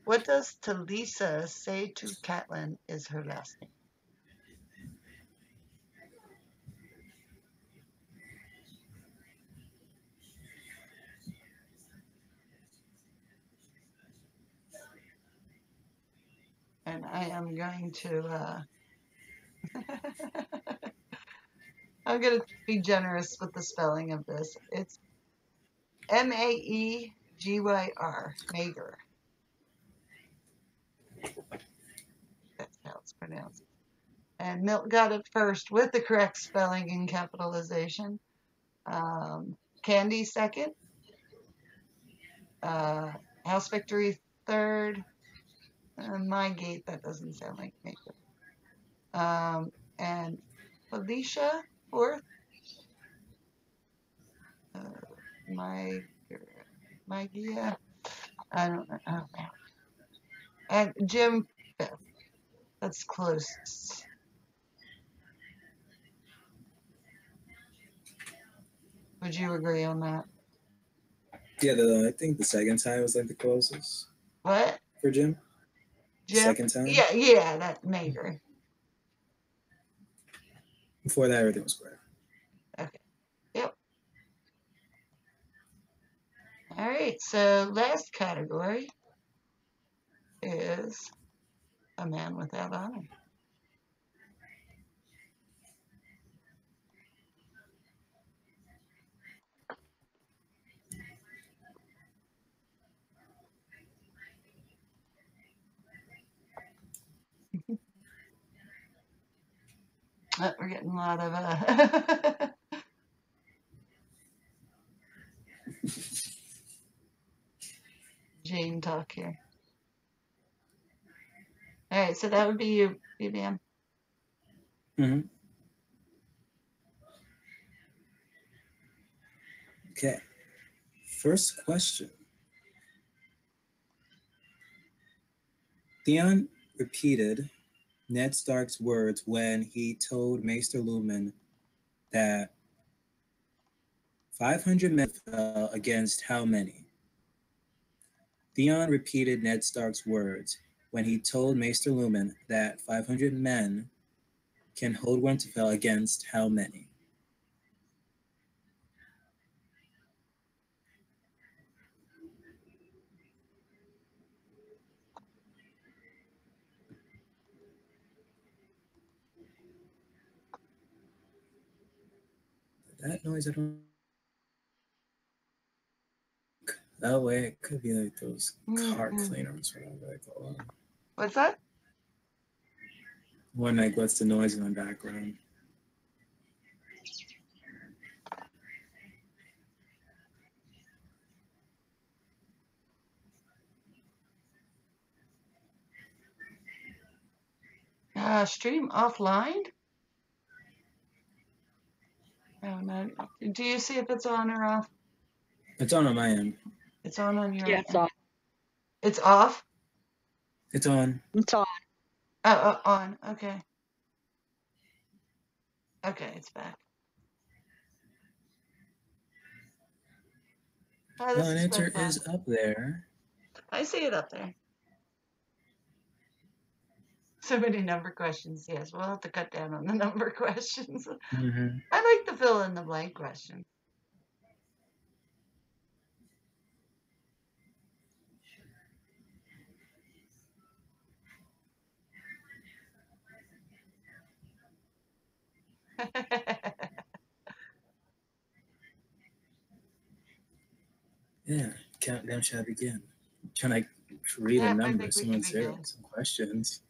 What does Talisa say to Catelyn is her last name? And I am going to I'm going to be generous with the spelling of this. It's Maegyr, Maegyr. That's how it's pronounced. And Milt got it first with the correct spelling and capitalization. Candy second. House Victory third. My Gate, that doesn't sound like Maegyr. And Felicia fourth. Maegyr. I don't know. And Jim fifth. That's close. Would you agree on that? Yeah, I think the second time was like the closest. What? For Jim? Jim? Second time? Yeah, that Maegyr. Before that, everything was correct. Okay. Yep. All right, so last category is a man without honor. We're getting a lot of Jane talk here. All right, so that would be you, BBM. Mm-hmm. Okay. First question. Theon repeated Ned Stark's words when he told Maester Luwin that 500 men fell against how many? Theon repeated Ned Stark's words when he told Maester Luwin that 500 men can hold Winterfell against how many? That noise, I don't. That way, it could be like those car cleaners, whatever they call them. What's that? One like, what's the noise in the background? Stream offline? Oh, no. Do you see if it's on or off? It's on my end. It's on your Yeah, end. it's on. It's off? It's on. It's on. On. Okay. Okay, it's back. Oh, this Well, an has been answer fun. is up there. I see it up there. So many number questions. Yes, we'll have to cut down on the number questions. Mm-hmm. I like the fill in the blank question. Yeah, countdown shall begin. Can I read Yeah, a I number? think we Someone can say begin. some questions.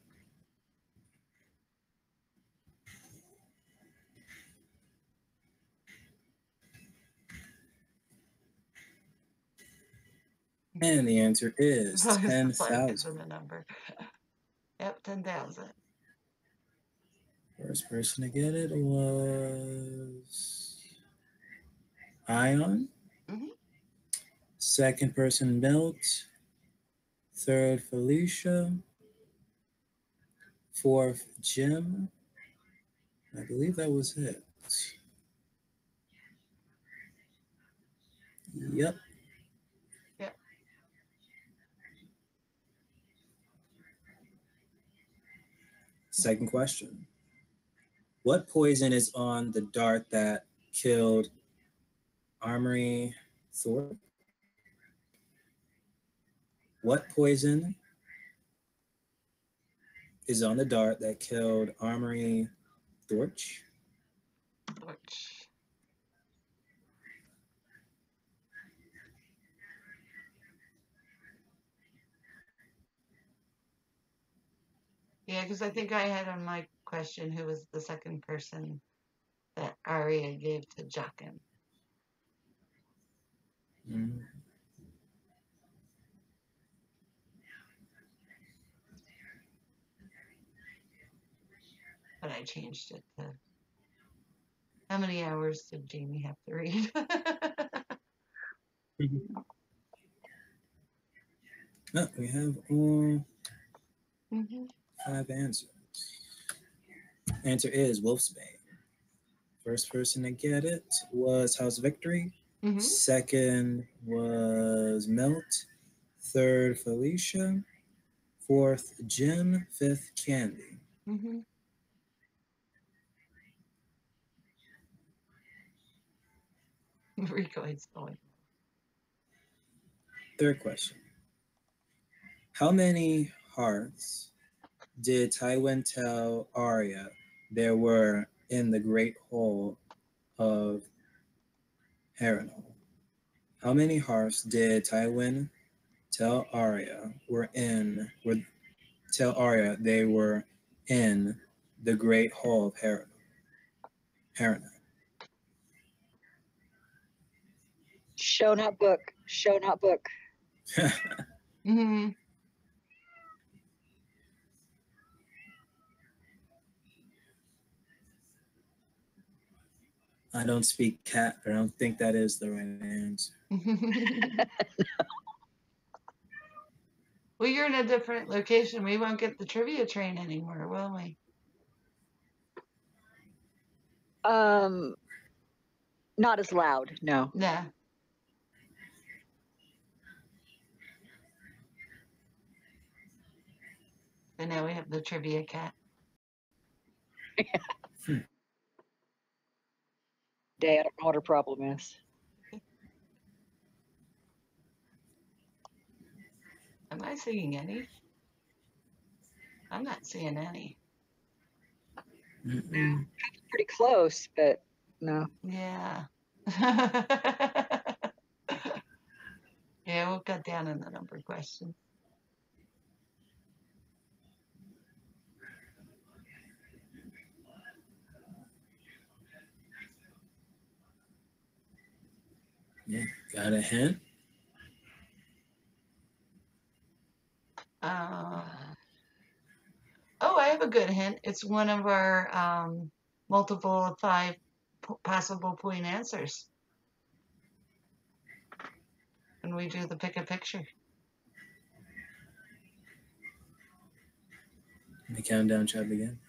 And the answer is As long as the blank 10,000. is in the number. Yep, 10,000. First person to get it was Ion. Mhm. Second person, Milt. Third, Felicia. Fourth, Jim. I believe that was it. Yep. Yep. Second question. What poison is on the dart that killed Armory Thorpe? What poison is on the dart that killed Armory Thorch? Which, yeah, because I think I had on my question who was the second person that Arya gave to Jaqen. Mm. But I changed it to how many hours did Jamie have to read? Oh, we have all Mm-hmm. 5 answers. Answer is Wolfsbane. First person to get it was House Victory. Mm-hmm. Second was Milt. Third, Felicia. Fourth, Jim. Fifth, Candy. Mm-hmm. Recoil's going. Third question. How many hearths did Tywin tell Arya there were in the Great Hall of Harrenhal? How many hearths did Tywin tell Arya they were in the Great Hall of Harrenhal? Show not book. Show not book. Mm-hmm. I don't speak cat, but I don't think that is the right answer. Well, you're in a different location. We won't get the trivia train anymore, will we? Not as loud. No. Nah. But now we have the trivia cat. Day, I don't know what her problem is. Am I seeing any? I'm not seeing any. Mm-mm. Pretty close, but no. Yeah. Yeah, we'll cut down on the number question. Yeah, got a hint? Oh, I have a good hint. It's one of our multiple of 5 possible point answers. And we do the pick a picture. The countdown shall begin.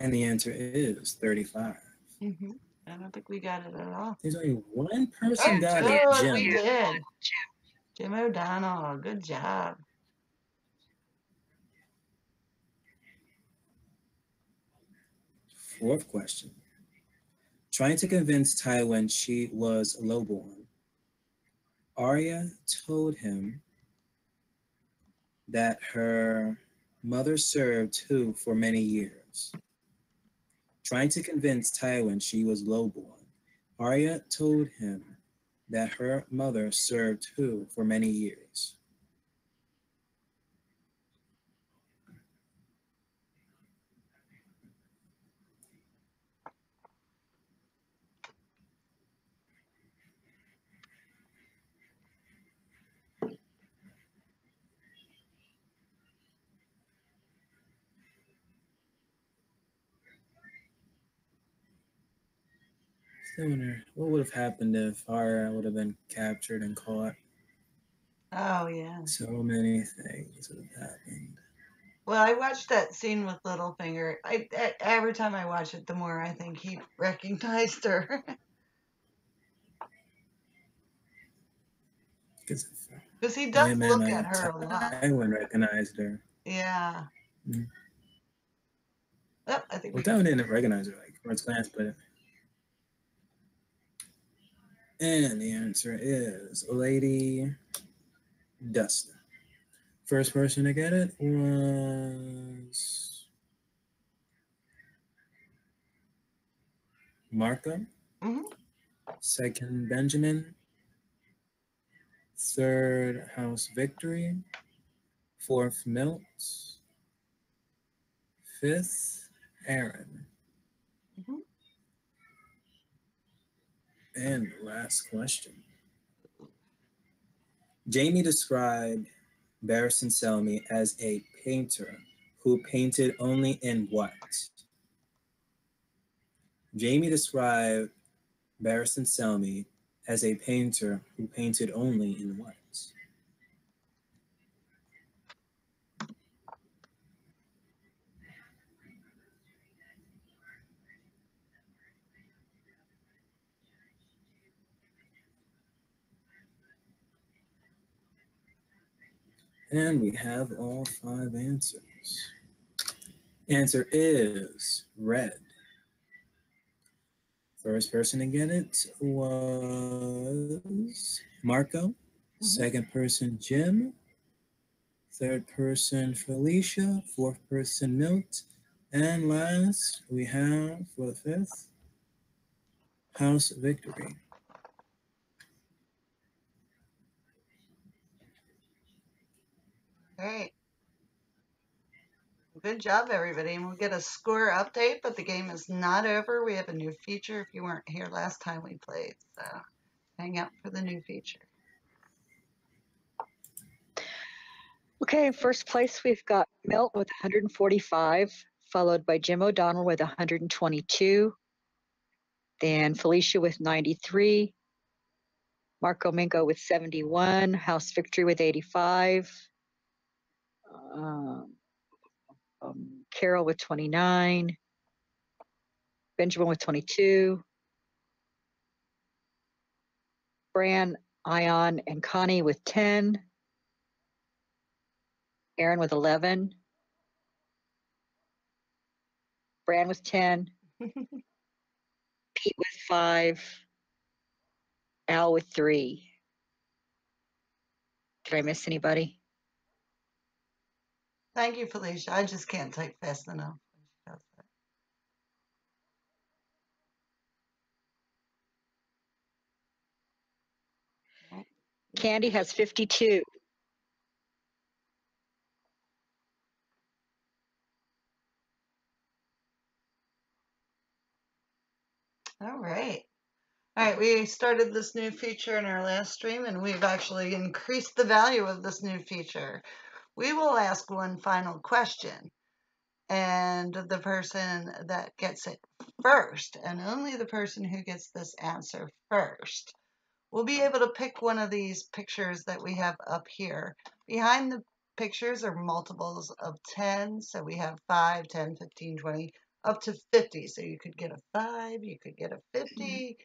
And the answer is 35. Mm-hmm. I don't think we got it at all. There's only one person got good, it, Jim. we did. Jim O'Donnell, good job. Fourth question. Trying to convince Tywin she was lowborn, Arya told him that her mother served who for many years. Trying to convince Tywin she was lowborn, Arya told him that her mother served who for many years. I wonder what would have happened if Arya would have been captured and caught. Oh, yeah. So many things would have happened. Well, I watched that scene with Littlefinger. Every time I watch it, the more I think he recognized her. Because he does look at her a lot. Tywin recognized her. Yeah. Mm. Yep, I think Tywin didn't recognize her like first glance, but. And the answer is Lady Dustin. First person to get it was Marco. Mm-hmm. Second, Benjamin. Third, House Victory. Fourth, Milt. Fifth, Aaron. Mm-hmm. And last question. Jamie described Barristan Selmy as a painter who painted only in what? Jamie described Barristan Selmy as a painter who painted only in what? And we have all 5 answers. Answer is red. First person to get it was Marco. Mm-hmm. Second person, Jim. Third person, Felicia. Fourth person, Milt. And last, we have, for the 5th, House Victory. Great. Good job, everybody. And we'll get a score update, but the game is not over. We have a new feature if you weren't here last time we played. So hang out for the new feature. Okay, in first place, we've got Milt with 145, followed by Jim O'Donnell with 122, then Felicia with 93, Marco Mingo with 71, House Victory with 85, Carol with 29, Benjamin with 22, Bran, Ion, and Connie with 10, Aaron with 11, Bran with 10, Pete with 5, Al with 3. Did I miss anybody? Thank you, Felicia. I just can't type fast enough. Candy has 52. we started this new feature in our last stream, and we've actually increased the value of this new feature. We will ask one final question, and the person that gets it first, and only the person who gets this answer first, will be able to pick one of these pictures that we have up here. Behind the pictures are multiples of 10, so we have 5, 10, 15, 20, up to 50. So you could get a 5, you could get a 50.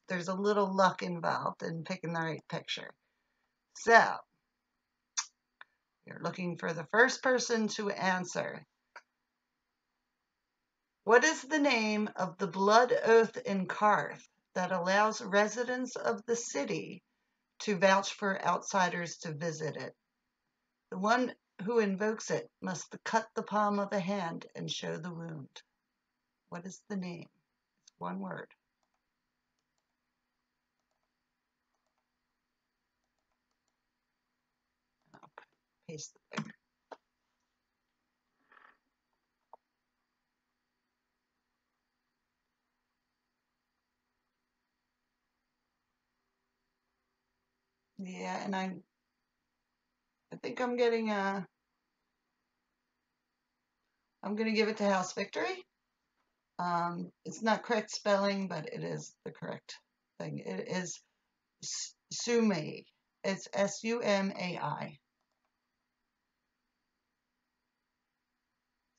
There's a little luck involved in picking the right picture. So, you're looking for the first person to answer. What is the name of the blood oath in Karth that allows residents of the city to vouch for outsiders to visit it? The one who invokes it must cut the palm of a hand and show the wound. What is the name? It's one word. I'll paste the picture. Yeah, and I think I'm getting I'm going to give it to House Victory. It's not correct spelling, but it is the correct thing. It is Sumai. It's Sumai.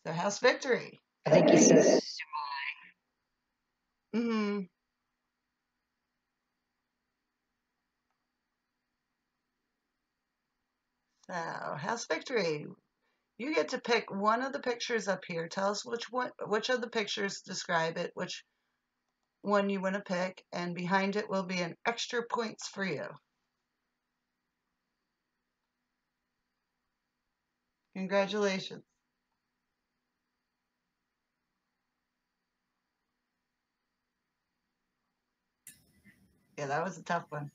So House Victory. I think he says Mm-hmm. So House Victory. You get to pick one of the pictures up here. Tell us which of the pictures describe it, which one you want to pick, and behind it will be an extra points for you. Congratulations. Yeah, that was a tough one.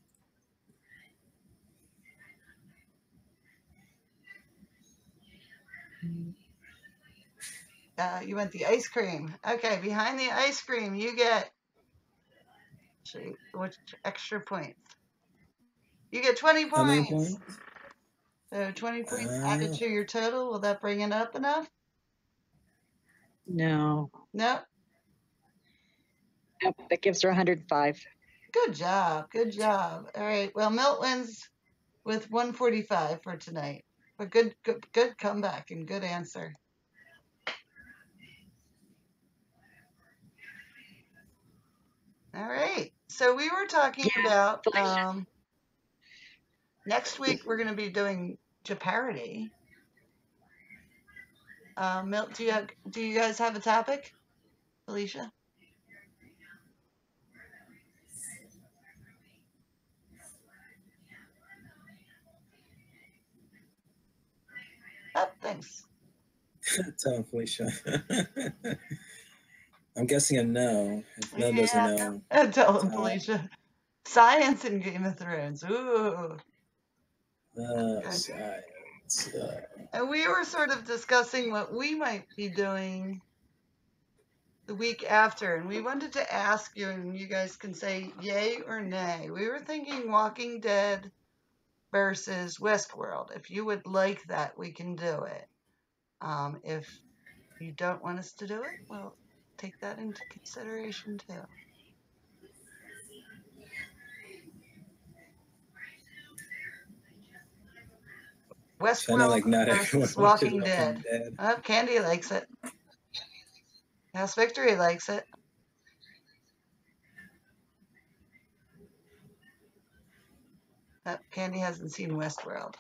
You want the ice cream. Okay, behind the ice cream, you get which extra points? You get 20 How many points. points? So 20 points added to your total. Will that bring it up enough? no. No. Nope, that gives her 105. Good job. Good job. All right. Well, Milt wins with 145 for tonight. But good comeback and good answer. All right. So we were talking about next week we're going to be doing Jeopardy. Milt, do you guys have a topic? Felicia? Oh, thanks. Tell Felicia. I'm guessing a no. If no doesn't know. Tell him, Felicia. Science in Game of Thrones. Ooh. Science. And we were sort of discussing what we might be doing the week after, and we wanted to ask you, and you guys can say yay or nay. We were thinking Walking Dead versus Westworld. If you would like that, we can do it. If you don't want us to do it, well, take that into consideration too. Westworld like not versus Walking Dead. Oh, Candy likes it. House Victory likes it. Oh, Candy hasn't seen Westworld.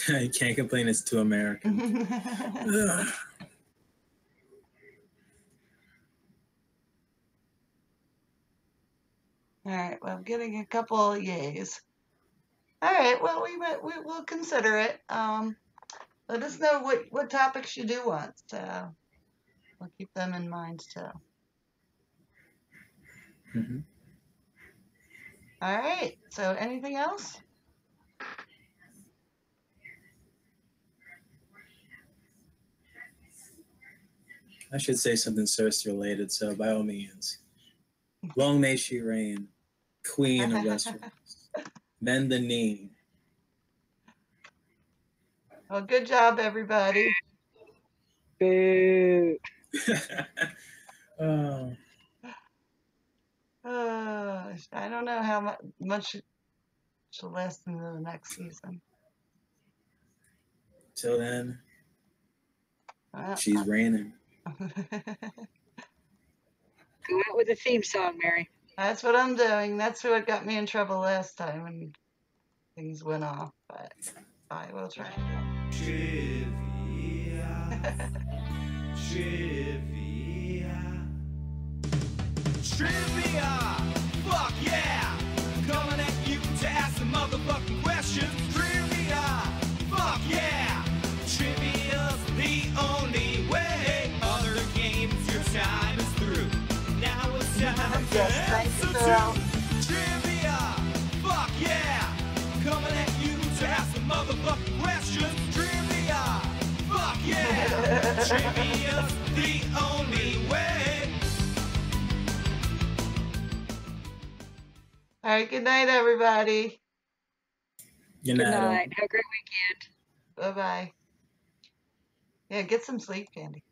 You can't complain, it's too American. All right, well, I'm getting a couple yays. All right, well, we'll consider it. Let us know what topics you do want. We'll keep them in mind too. Mm-hmm. All right. So, anything else? I should say something Cersei related, so by all means. Long may she reign, Queen of Westeros. Bend the knee. Well, good job, everybody. Boo. Oh, I don't know how much she'll last into the next season. till then, Well, she's reigning. Go out with a theme song, Mary. that's what I'm doing. That's what got me in trouble last time when things went off. But I will try again. Trivia. Trivia. Fuck yeah. Coming at you to ask some motherfucking questions. Trivia. Fuck yeah. Trivia's the only way. Other games, your time is through. Now it's time to Yes, thank answer you, to girl. trivia. Fuck yeah. Coming at you to ask some motherfucking questions. Trivia. Fuck yeah. Trivia's the only way. All right, good night, everybody. Good Good night. all. night. Have a great weekend. Bye-bye. Yeah, get some sleep, Candy.